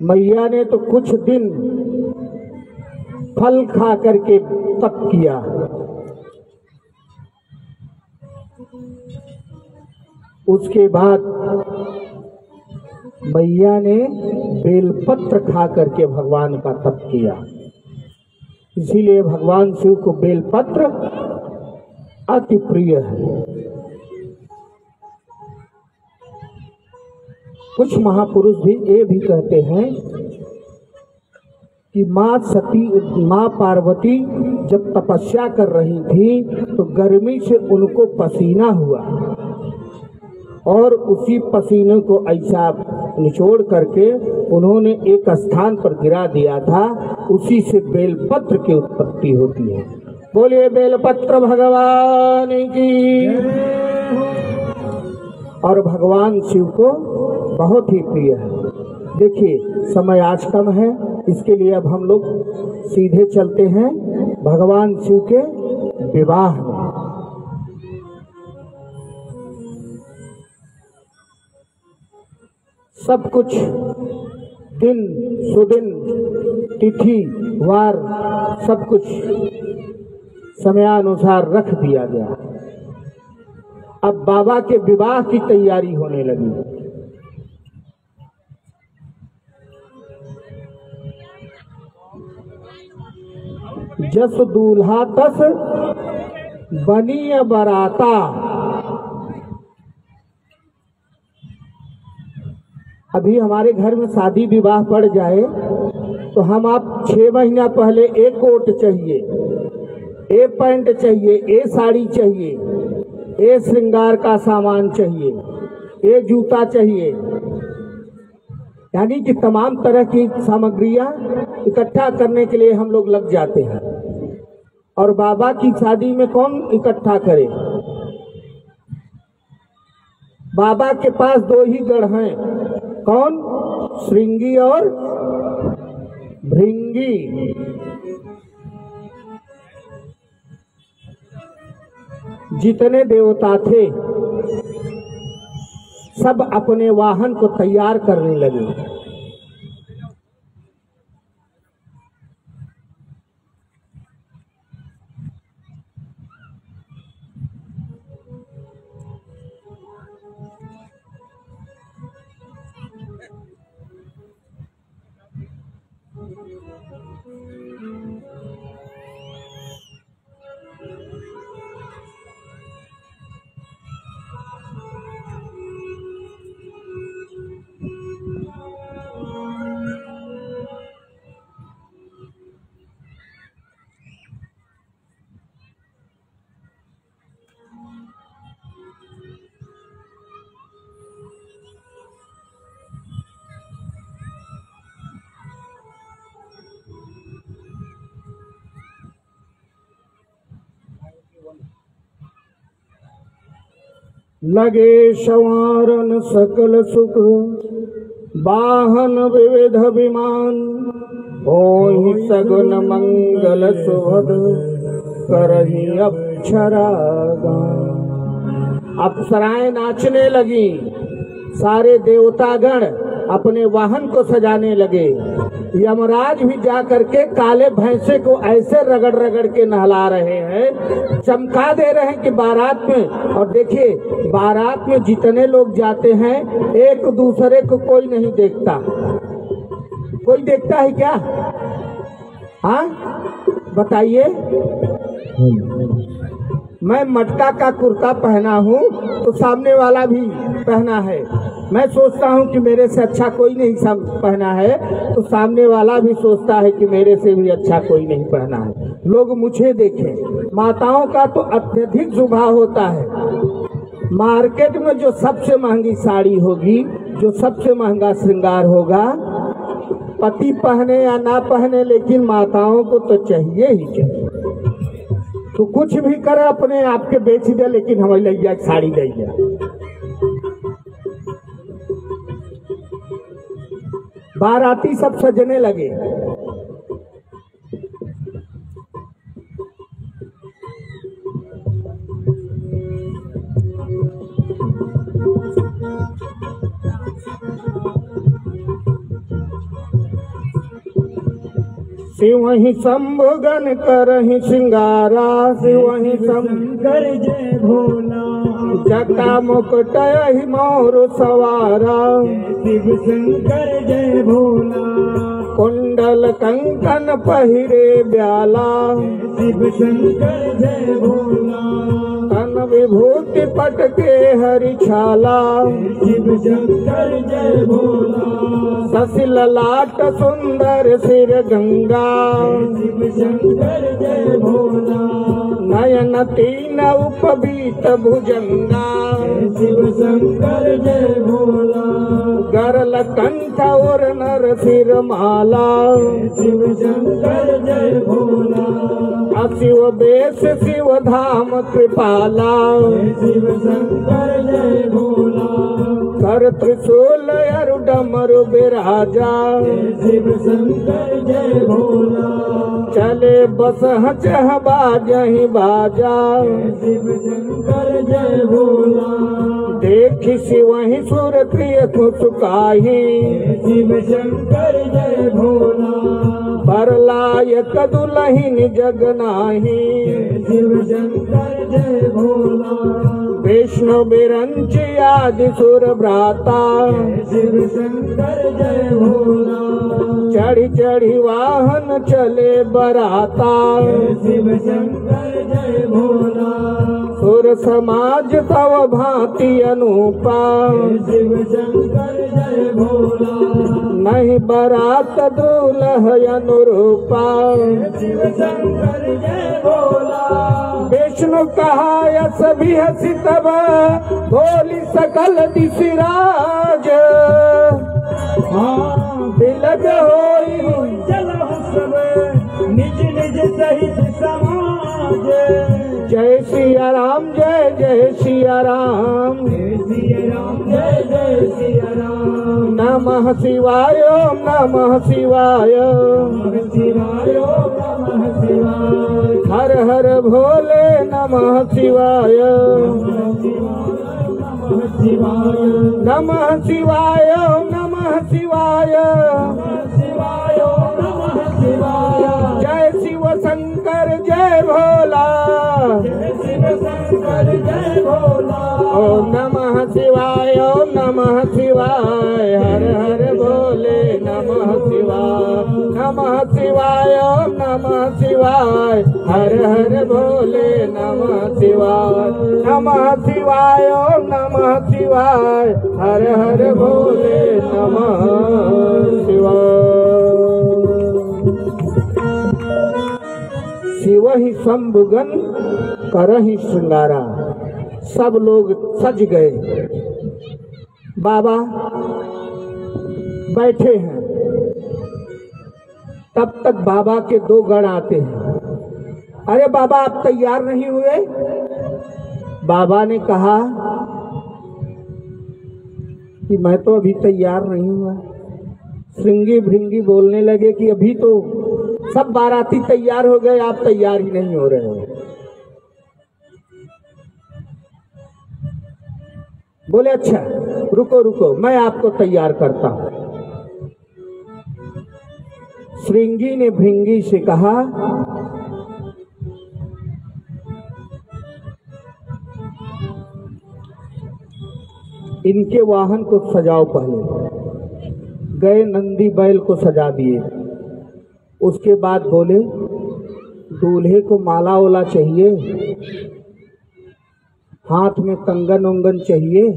मैया ने तो कुछ दिन फल खा करके तप किया, उसके बाद मैया ने बेलपत्र खा करके भगवान का तप किया। इसीलिए भगवान शिव को बेलपत्र अति प्रिय है। कुछ महापुरुष भी ये भी कहते हैं कि माँ पार्वती जब तपस्या कर रही थी तो गर्मी से उनको पसीना हुआ और उसी पसीने को ऐसा निचोड़ करके उन्होंने एक स्थान पर गिरा दिया था। उसी से बेलपत्र की उत्पत्ति होती है। बोलिए बेलपत्र भगवान की। और भगवान शिव को बहुत ही प्रिय है। देखिए समय आज कम है, इसके लिए अब हम लोग सीधे चलते हैं भगवान शिव के विवाह में। सब कुछ दिन सुदिन तिथि वार सब कुछ समयानुसार रख दिया गया। अब बाबा के विवाह की तैयारी होने लगी। जस दूल्हा तस बनी बराता। अभी हमारे घर में शादी विवाह पड़ जाए तो हम आप 6 महीना पहले एक कोट चाहिए, एक पैंट चाहिए, एक साड़ी चाहिए, एक श्रृंगार का सामान चाहिए, एक जूता चाहिए, यानी कि तमाम तरह की सामग्रियां इकट्ठा करने के लिए हम लोग लग जाते हैं। और बाबा की शादी में कौन इकट्ठा करे? बाबा के पास 2 ही गढ़ हैं। कौन? श्रृंगी और भृंगी। जितने देवता थे सब अपने वाहन को तैयार करने लगे। लगे संवारन सकल सुख वाहन विविध विमान होहि सगुन मंगल सुभद करहि अप्सरा गान। अप्सराएं नाचने लगी, सारे देवतागण अपने वाहन को सजाने लगे। यमराज भी जा करके काले भैंसे को ऐसे रगड़ रगड़ के नहला रहे हैं, चमका दे रहे हैं कि बारात में। और देखिए, बारात में जितने लोग जाते हैं एक दूसरे को कोई नहीं देखता। कोई देखता है क्या? हाँ बताइए। मैं मटका का कुर्ता पहना हूँ तो सामने वाला भी पहना है। मैं सोचता हूँ कि मेरे से अच्छा कोई नहीं पहना है तो सामने वाला भी सोचता है कि मेरे से भी अच्छा कोई नहीं पहना है। लोग मुझे देखें। माताओं का तो अत्यधिक स्वभाव होता है। मार्केट में जो सबसे महंगी साड़ी होगी, जो सबसे महंगा श्रृंगार होगा, पति पहने या ना पहने, लेकिन माताओं को तो चाहिए ही चाहिए। तो कुछ भी करे अपने आप के बेच दे, लेकिन हमें ले जाए साड़ी ले जाए। बाराती सब सजने लगे। शिवहि शंभुगन करहि श्रृंगारा, शिवहि शंकर जय भोला, जटा मुकुटहि मोर सवारा, शिव शंकर जय भोला, कुंडल कंकन पहिरे ब्याला, शिव शंकर जय भोला, तन विभूति पटके हरि छाला, शिव शंकर जय भोला, शशि ललाट सुंदर सिर गंगा, शिव शंकर जय भोला, नयन तीन उपबीत भुजंगा, शिव शंकर जय भोला, गरल कंठ और नर सिर माला, शिव शंकर जय भोला, अशिव बेश शिव धाम कृपाला, शिव शंकर जय भोला, कर त्रिशूल अरु डमरु बिराजा, शिव शंकर जय भोला, चले बस चह बाजहि बाजा, शिव शंकर जय भोला, देखि शिवहि सुर प्रिय सुकाहि, शिव शंकर जय भोला, बरलायक दुलहिन जग नाही, शिव शंकर जय भोला, विष्णु बिरंच आदि सुर भ्राता, शिव शंकर जय भोला, चढ़ी चढ़ी वाहन चले बराता, शिव शंकर जय भोला, सुर समाज तव भांति अनूपा, शिव शंकर जय भोला, नहीं बरात दूल्ह अनुरूपा, शिव शंकर जय भोला, विष्णु कहा यस भी हसी तब भोली सकल दिशराज, तिलक होई चलहु सब निज निज सहित समाज, जय सिया राम, जय जय सिया राम, जय सिया राम, जय जय सिया राम, नमः शिवाय, नमः शिवाय, नमः शिवाय, नमः शिवाय, हर हर भोले नमः शिवाय, नमः शिवाय, नमः शिवाय, नमः शिवाय, शिवाय, नमः शिवाय, जय शिव शंकर जय भोला, जय शिव शंकर जय भोला, ओम नमः शिवाय, ओम नमः शिवाय, हर हर भोले नमः शिवाय, नमः शिवाय, ओम नमः शिवाय, हर हर भोले नमः शिवाय, नमः शिवाय, ओम नमः शिवाय, हर हर भोले नमः शिवाय। शिव ही शंभुगन करहि श्रृंगारा। सब लोग सज गए, बाबा बैठे हैं। तब तक बाबा के दो गण आते हैं। अरे बाबा आप तैयार नहीं हुए? बाबा ने कहा कि मैं तो अभी तैयार नहीं हुआ। श्रृंगी भृंगी बोलने लगे कि अभी तो सब बाराती तैयार हो गए, आप तैयार ही नहीं हो रहे हो। बोले अच्छा रुको रुको, मैं आपको तैयार करता हूं। श्रृंगी ने भृंगी से कहा, इनके वाहन को सजाओ। पहले गए नंदी बैल को सजा दिए। उसके बाद बोले दूल्हे को माला ओला चाहिए, हाथ में कंगन उंगन चाहिए,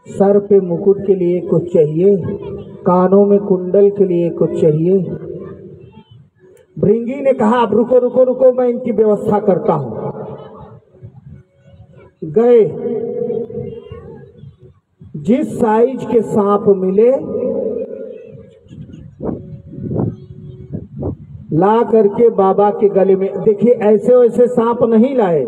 सर पे मुकुट के लिए कुछ चाहिए, कानों में कुंडल के लिए कुछ चाहिए। भृंगी ने कहा अब रुको रुको रुको, मैं इनकी व्यवस्था करता हूं। गए, जिस साइज के सांप मिले ला करके बाबा के गले में, देखिए ऐसे वैसे सांप नहीं लाए।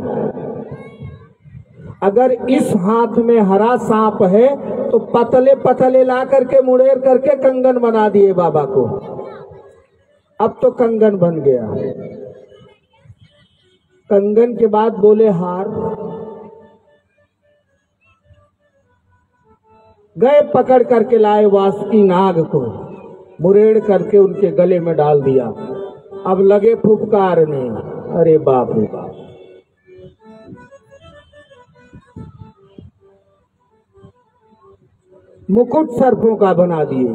अगर इस हाथ में हरा सांप है तो पतले पतले ला करके मुड़ेर करके कंगन बना दिए बाबा को। अब तो कंगन बन गया। कंगन के बाद बोले हार। गए पकड़ करके लाए वासुकी नाग को, मुरेड़ करके उनके गले में डाल दिया। अब लगे फुफकारने, अरे बाप रे बाप। मुकुट सर्पों का बना दिए,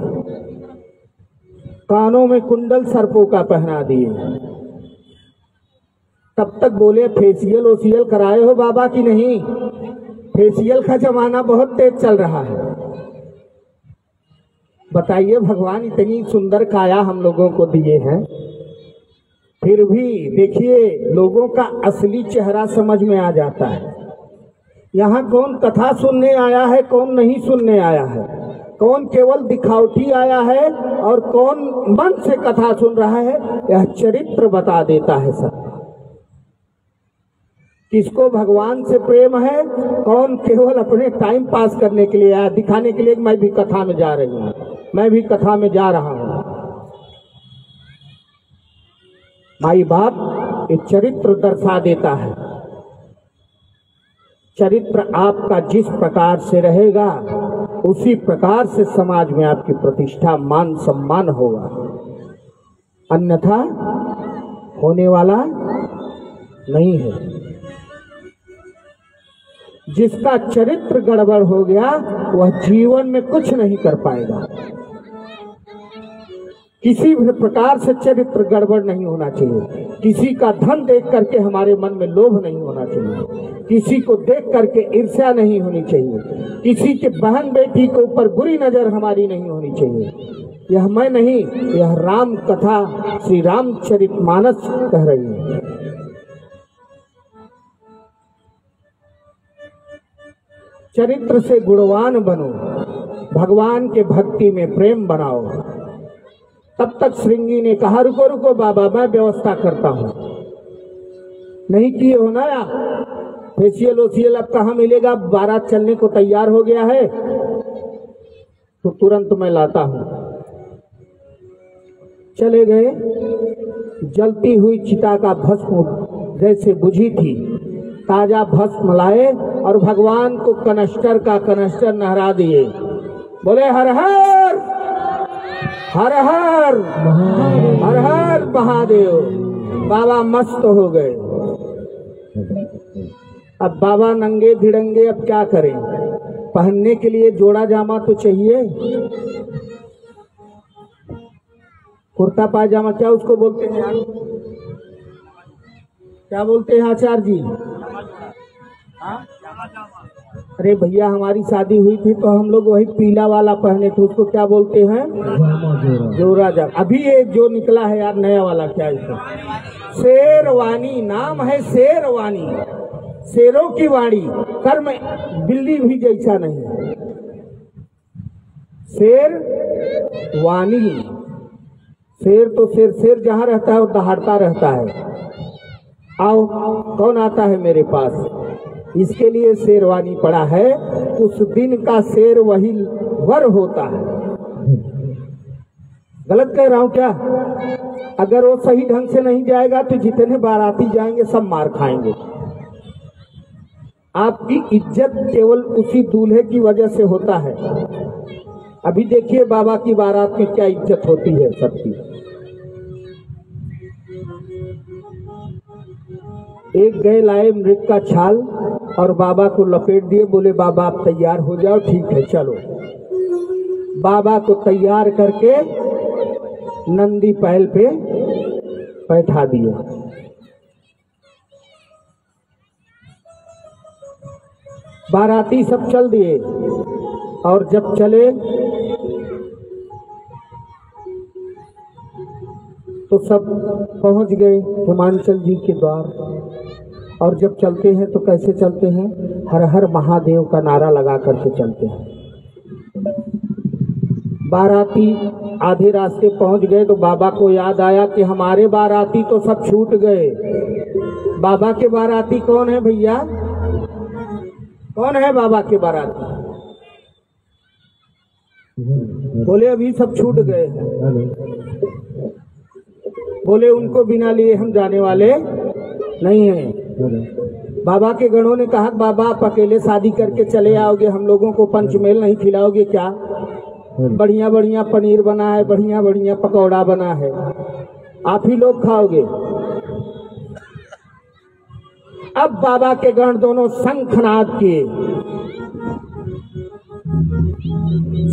कानों में कुंडल सर्पों का पहना दिए। तब तक बोले फेसियल ओसियल कराए हो बाबा की नहीं? फेसियल का जमाना बहुत तेज चल रहा है। बताइए, भगवान इतनी सुंदर काया हम लोगों को दिए हैं, फिर भी देखिए लोगों का असली चेहरा समझ में आ जाता है। यहाँ कौन कथा सुनने आया है, कौन नहीं सुनने आया है, कौन केवल दिखावटी आया है और कौन मन से कथा सुन रहा है, यह चरित्र बता देता है सब। किसको भगवान से प्रेम है, कौन केवल अपने टाइम पास करने के लिए आया, दिखाने के लिए मैं भी कथा में जा रही हूँ, मैं भी कथा में जा रहा हूँ। माई बाप एक चरित्र दर्शा देता है। चरित्र आपका जिस प्रकार से रहेगा उसी प्रकार से समाज में आपकी प्रतिष्ठा मान सम्मान होगा, अन्यथा होने वाला नहीं है। जिसका चरित्र गड़बड़ हो गया वह जीवन में कुछ नहीं कर पाएगा। किसी भी प्रकार से चरित्र गड़बड़ नहीं होना चाहिए। किसी का धन देख करके हमारे मन में लोभ नहीं होना चाहिए। किसी को देख करके ईर्ष्या नहीं होनी चाहिए। किसी के बहन बेटी के ऊपर बुरी नजर हमारी नहीं होनी चाहिए। यह मैं नहीं, यह राम कथा श्री रामचरितमानस कह रही है। चरित्र से गुणवान बनो, भगवान के भक्ति में प्रेम बनाओ। तब तक श्रृंगी ने कहा रुको रुको बाबा, मैं व्यवस्था करता हूं। नहीं किए हो ना आप, फेसियल ओसियल अब कहाँ मिलेगा, बारात चलने को तैयार हो गया है तो तुरंत मैं लाता हूं। चले गए, जलती हुई चिता का भस्म जैसे बुझी थी, ताजा भस्म लाए और भगवान को कनस्टर का कनस्टर नहरा दिए। बोले हर हर हर हर हर हर महादेव। बाबा मस्त हो गए। अब बाबा नंगे धिड़ंगे, अब क्या करें? पहनने के लिए जोड़ा जामा तो चाहिए, कुर्ता पायजामा, क्या उसको बोलते हैं यार, क्या बोलते हैं आचार्य जी? अरे भैया, हमारी शादी हुई थी तो हम लोग वही पीला वाला पहने थे, उसको क्या बोलते हैं? जोरा जा। अभी ये जो निकला है यार नया वाला, क्या इसका? शेरवानी नाम है, शेरवानी, शेरों की वाणी। कर्म बिल्ली भी जैसा नहीं, शेरवानी। शेर तो शेर, शेर जहाँ रहता है वो दहाड़ता रहता है। आओ, कौन आता है मेरे पास? इसके लिए शेरवानी पड़ा है। उस दिन का शेर वही वर होता है। गलत कह रहा हूं क्या? अगर वो सही ढंग से नहीं जाएगा तो जितने बाराती जाएंगे सब मार खाएंगे। आपकी इज्जत केवल उसी दूल्हे की वजह से होता है। अभी देखिए बाबा की बारात में क्या इज्जत होती है सबकी। एक गए लाए मृग का छाल और बाबा को लपेट दिए, बोले बाबा आप तैयार हो जाओ, ठीक है चलो। बाबा को तैयार करके नंदी पहल पे बैठा दिए। बाराती सब चल दिए और जब चले तो सब पहुंच गए हिमांचल जी के द्वार। और जब चलते हैं तो कैसे चलते हैं? हर हर महादेव का नारा लगा करके चलते हैं। बाराती आधे रास्ते पहुंच गए तो बाबा को याद आया कि हमारे बाराती तो सब छूट गए। बाबा के बाराती कौन है भैया? कौन है बाबा के बाराती? बोले अभी सब छूट गए हैं। बोले उनको बिना लिए हम जाने वाले नहीं हैं। बाबा के गणों ने कहा बाबा आप अकेले शादी करके चले आओगे, हम लोगों को पंचमेल नहीं खिलाओगे क्या? बढ़िया बढ़िया पनीर बना है, बढ़िया बढ़िया पकौड़ा बना है, आप ही लोग खाओगे। अब बाबा के गण दोनों शंखनाद किए,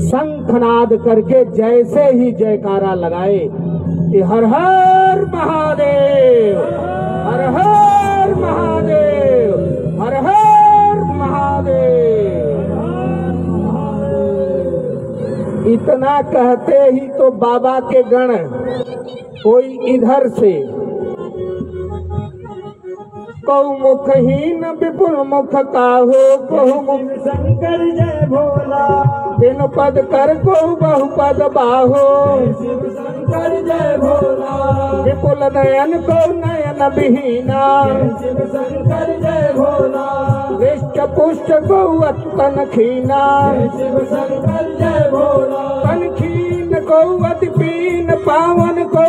शंखनाद करके जैसे ही जयकारा लगाए कि हर हर महादेव, हर हर महादेव, हर हर महादेव। इतना कहते ही तो बाबा के गण कोई इधर से कौ मुखहीन विपुल मुख काहो बहु मुख शंकर जय भोला, बिन पद कर को बहु पद बाहो। शिव शंकर जय भोला, विपुल नयन को नयन विहीना, शिव शंकर जय भोला, हृष्ट पुष्ट को तन खीना, शिव शंकर जय भोला, तन खीन को अति पीन, पावन को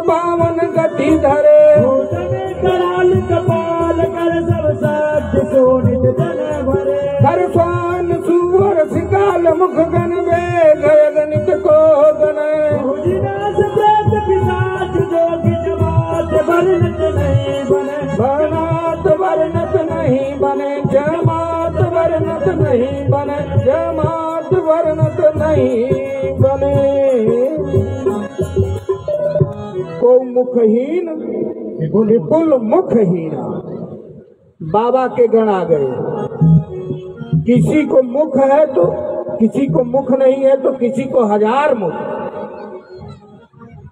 पावन गति धरे। भूषण कराल कपाल कर सब साध्य शोणित जन भरे, हर स्वान सुवर सिकाल मुख गण वे गणित को गणय। भुजनाथ प्रेत पिशाच जोगी जमात वर्णत नहीं बने, वर्णात वर्णत नहीं बने, जमात वर्णत नहीं बने, जमात वर्णत नहीं बने। को मुखहीन विपुल मुखहीन। बाबा के गण आ गए। किसी को मुख है तो किसी को मुख नहीं है तो किसी को हजार मुख,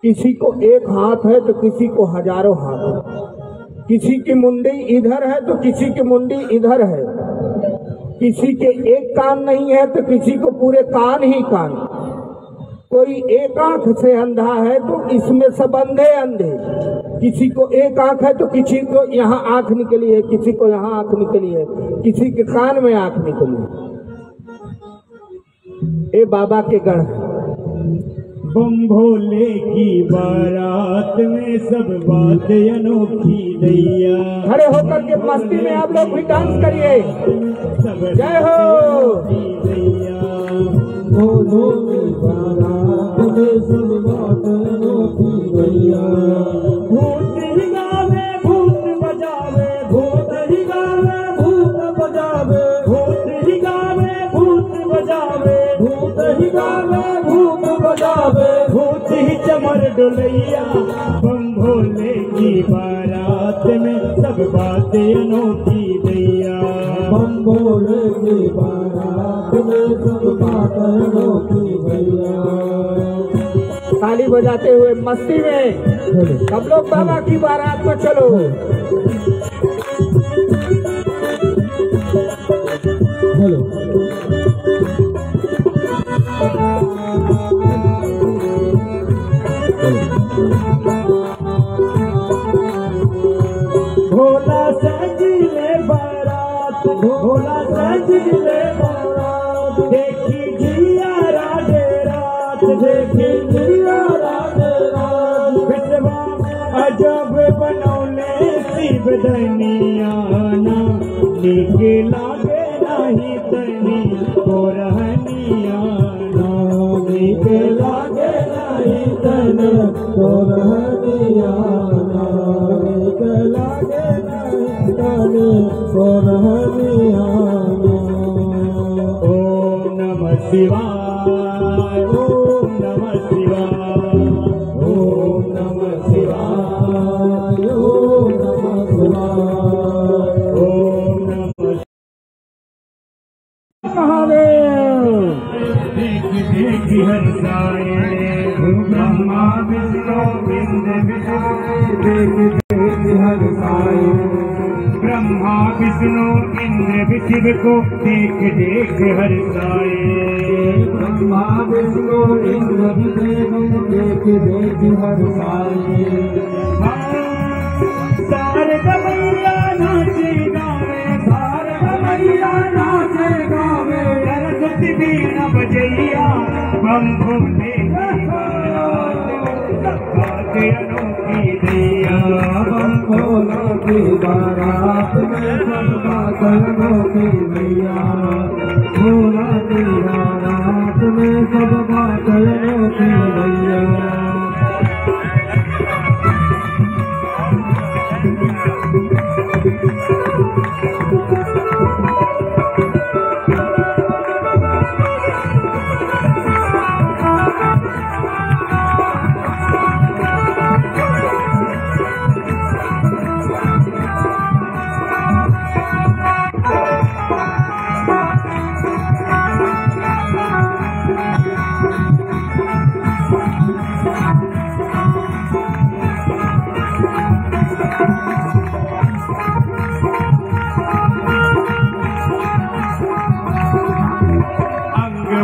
किसी को एक हाथ है तो किसी को हजारों हाथ, किसी की मुंडी इधर है तो किसी की मुंडी इधर है, किसी के एक कान नहीं है तो किसी को पूरे कान ही कान, कोई एक आंख से अंधा है तो इसमें सब अंधे अंधे, किसी को एक आंख है तो किसी को यहाँ आंख निकली है, किसी को यहाँ आंख निकली है, किसी के कान में आंख निकली है। ये बाबा के गण है। बम भोले की बारात में सब बात अनोखी दैया, खड़े होकर के मस्ती में आप लोग भी डांस करिए। सब जय हो। दैया, भोले की बारात में सब बात अनोखी दैया। भूत ही गावे भूत बजावे, भूत ही गावे भूत बजावे, भूत ही गावे भूत बजावे, भूत ही गावे भूत बजावे, भूत ही चमर डोलैया। बम भोले की बारात में सब बातें अनोखी दैया, बम भोले की बारात में सब बात अनोखी दैया। ताली बजाते हुए मस्ती में सब लोग बाबा की बारात में चलो। हेलो भोला सजले बारात, भोला सजले बारात, देखी जियारा अजब बनौले शिव दनियाना नीके लागे नहीं तनी को रहनियाना नीके लागे नहीं तनी को रहनियाना नीके लागे नहीं तनी को रहनियाना। ओम नमः शिवाय ओम नमः शिवाय ओम नमः शिवाय ओम नमः शिवाय ओम नमः महादेव। देख देख हर्षाए ब्रह्मा विष्णु इंद्र देख देख हर्षाए ब्रह्मा विष्णु इंद्र शिव को देख देख हर्षाए ब्रह्मा विष्णु इंद्र देख देख हर्षाए। शारदा मैया नाचे गावे शारदा मैया नाचे गावे सरस्वती बीना बजैया बम भोले अनोखी दैया बम भोला की बारात में सबका चरणों की मैया भोला की बारात में सबका चरणों की मैया।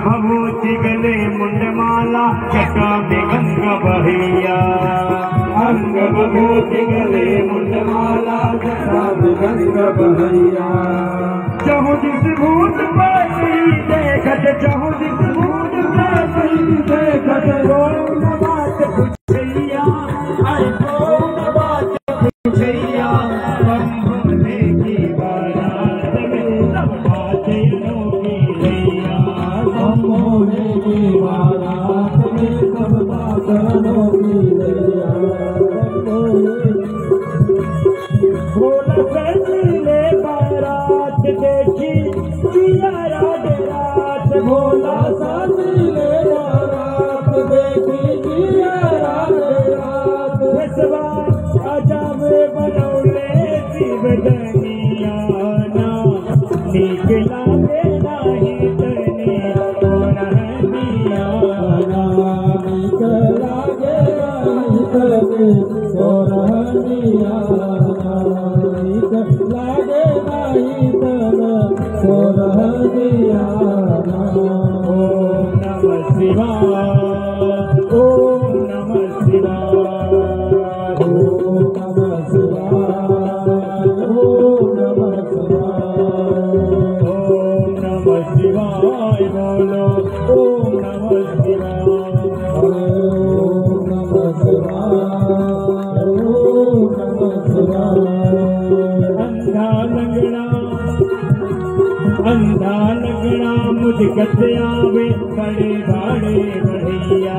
भभूति गले मुंडमाला जटा में गंगा बहैया अंग भभूति गले मुंडमाला जटा में गंगा बहैया। चहु जिस भूत पाई देखत चहु जिस भूत पाई देखत कौन बात पूछैया अरे कौन बात पूछैया बम भोले की बारात में सब बातें अनोखी दैया बम भोले की बारात में सब बातें अनोखी दैया। भोला सजले बारात देखी जिया रात रात भोला सजले बारात देखी जिया रात रात बसवा अजब बनौले शिव दनियाना नीक लागे नाही तनी को रहनियाना नीक लागे नाही तनी को रहनियाना नीक लागे नाही तनी को रहनियाना। ओम नमः शिवाय ओम नमः शिवाय ओम नमः शिवाय ओम नमः शिवाय ओम नमः शिवाय बोलो ओम नमः शिवाय ओम नमः शिवाय ओम नमः शिवाय। अंधा लगना मुझ कत्यावे बड़े बड़े बढ़िया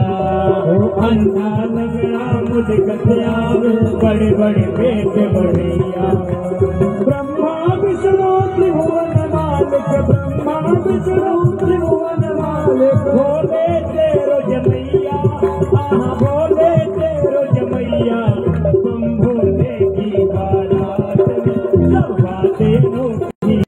अंधा लगना मुझ कत्यावे बड़े बड़े पेट बढ़िया। ब्रह्मा विष्णु त्रिभुवन मालिक ब्रह्मा विष्णु त्रिभुवन मालिक भोले तेरो जमैया भोले तेरो जमैया तुम भोले की बारात में सब बातें अनोखी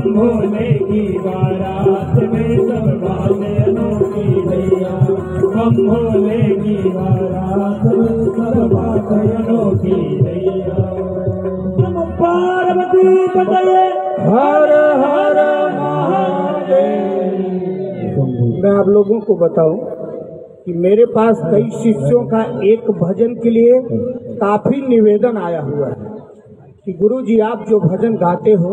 भोले की बारात में सब बातें अनोखी दैया बम भोले की बारात में सब बातें अनोखी दैया। नमो पार्वती पतये हर हर महादेव। मैं आप लोगों को बताऊं कि मेरे पास कई शिष्यों का एक भजन के लिए काफी निवेदन आया हुआ है। कि गुरुजी आप जो भजन गाते हो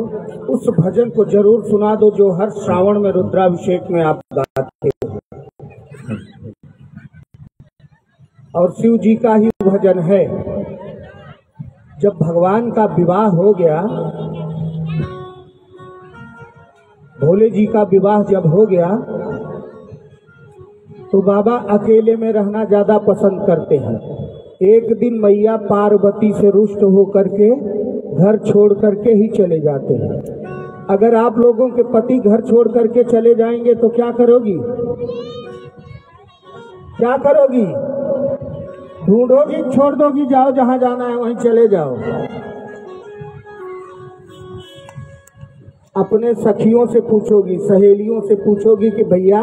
उस भजन को जरूर सुना दो जो हर श्रावण में रुद्राभिषेक में आप गाते हो। और शिव जी का ही भजन है। जब भगवान का विवाह हो गया, भोले जी का विवाह जब हो गया, तो बाबा अकेले में रहना ज्यादा पसंद करते हैं। एक दिन मैया पार्वती से रुष्ट होकर के घर छोड़ करके ही चले जाते हैं। अगर आप लोगों के पति घर छोड़ करके चले जाएंगे तो क्या करोगी? क्या करोगी? ढूंढोगी, छोड़ दोगी, जाओ जहां जाना है वहीं चले जाओ। अपने सखियों से पूछोगी, सहेलियों से पूछोगी कि भैया,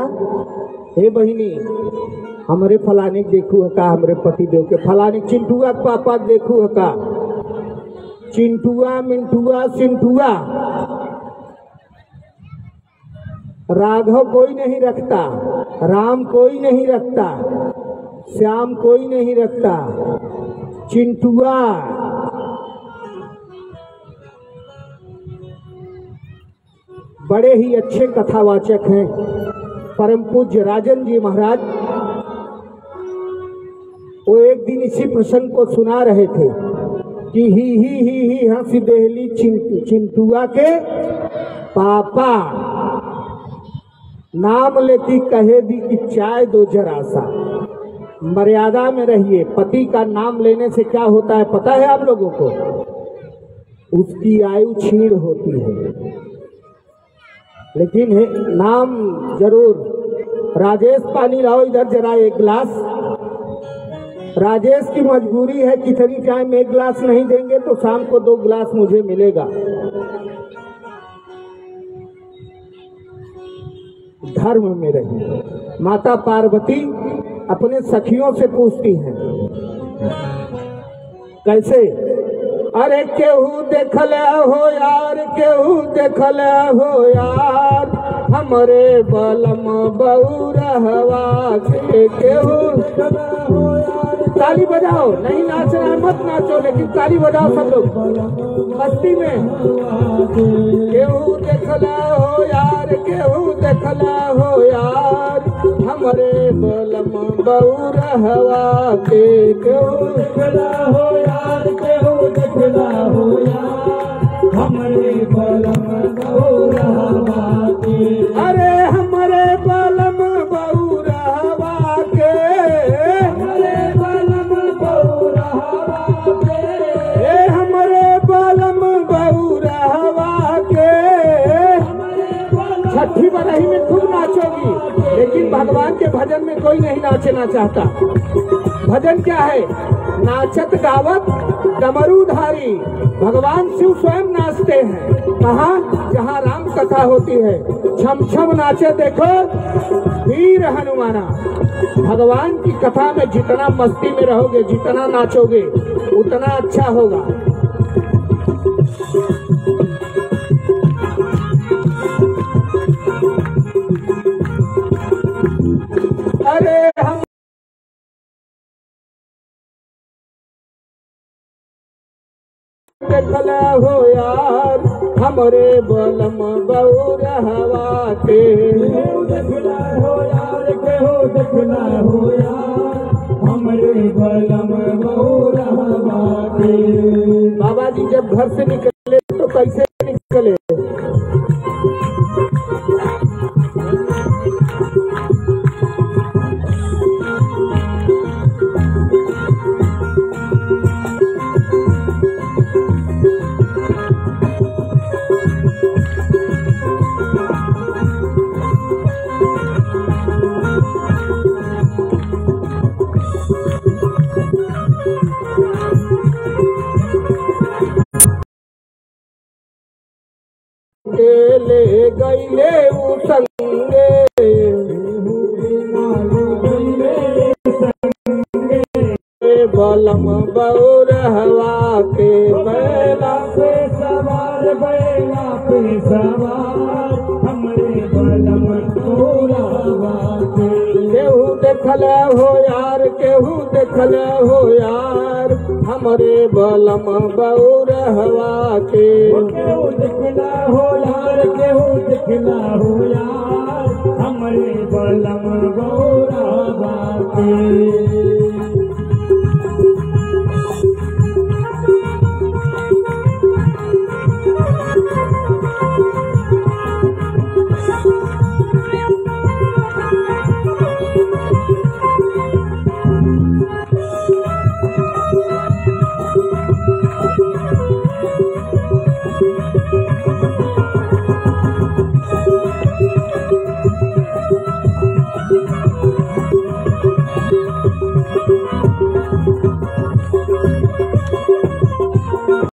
हे बहिनी, हमारे फलाने देखू है का, हमारे पति देव के फलाने चिंटुआ पापा देखू है का, चिंटुआ मिंटुआ सिंटुआ। राघव कोई नहीं रखता, राम कोई नहीं रखता, श्याम कोई नहीं रखता, चिंटुआ। बड़े ही अच्छे कथावाचक हैं परम पूज्य राजन जी महाराज। वो एक दिन इसी प्रसंग को सुना रहे थे कि ही हंसी देहली चिंटुआ के पापा, नाम लेती कहे दी कि चाय दो जरा सा। मर्यादा में रहिए। पति का नाम लेने से क्या होता है पता है आप लोगों को? उसकी आयु क्षीण होती है। लेकिन नाम जरूर। राजेश पानी लाओ इधर जरा एक गिलास। राजेश की मजबूरी है, कितनी टाइम एक गिलास नहीं देंगे तो शाम को 2 गिलास मुझे मिलेगा। धर्म में रहिए। माता पार्वती अपने सखियों से पूछती हैं, कैसे? अरे केहू देखल हो यार, केहू देखल हो यार, हमरे बलम बउरहवा के केहू हो यार। ताली बजाओ, नहीं नाचना है मत नाचो, लेकिन ताली बजाओ सब लोग मस्ती में। केहू देखल हो यार, केहू देखल हो यार, हमरे बलम बउरहवा के केहू देखला हो यार, केहू देखला हो यार, हमरे बलम बउरहवा के। अरे हमरे बलम बउरहवा के, हमरे बलम बउरहवा के, हमरे बलम बउरहवा के। छठी बरही में खूब नाचोगी, लेकिन भगवान के भजन में कोई नहीं नाचना चाहता। भजन क्या है? नाचत गावत डमरूधारी। भगवान शिव स्वयं नाचते हैं। कहाँ? जहाँ राम कथा होती है। छम छम नाचे देखो वीर हनुमाना। भगवान की कथा में जितना मस्ती में रहोगे, जितना नाचोगे, उतना अच्छा होगा। अरे हम देखल हो यार, हमरे बलम बउरहवा के। देखला हो यार, केहू देखला हो यार, हमरे बलम बउरहवा के। बाबा जी जब घर से निकले तो कैसे निकले? ले गईले उ संगे, बलम बउरहवा के। बैला पे सवार, बैला पे सवार, हमरे बलम बउरहवा के। केहू देखल हो यार, केहू देखल हो यार, हमरे बलम बउरहवा हवा के। केहू दिखना हो यार, केहू दिखना हो यार, हमरे बलम गौरा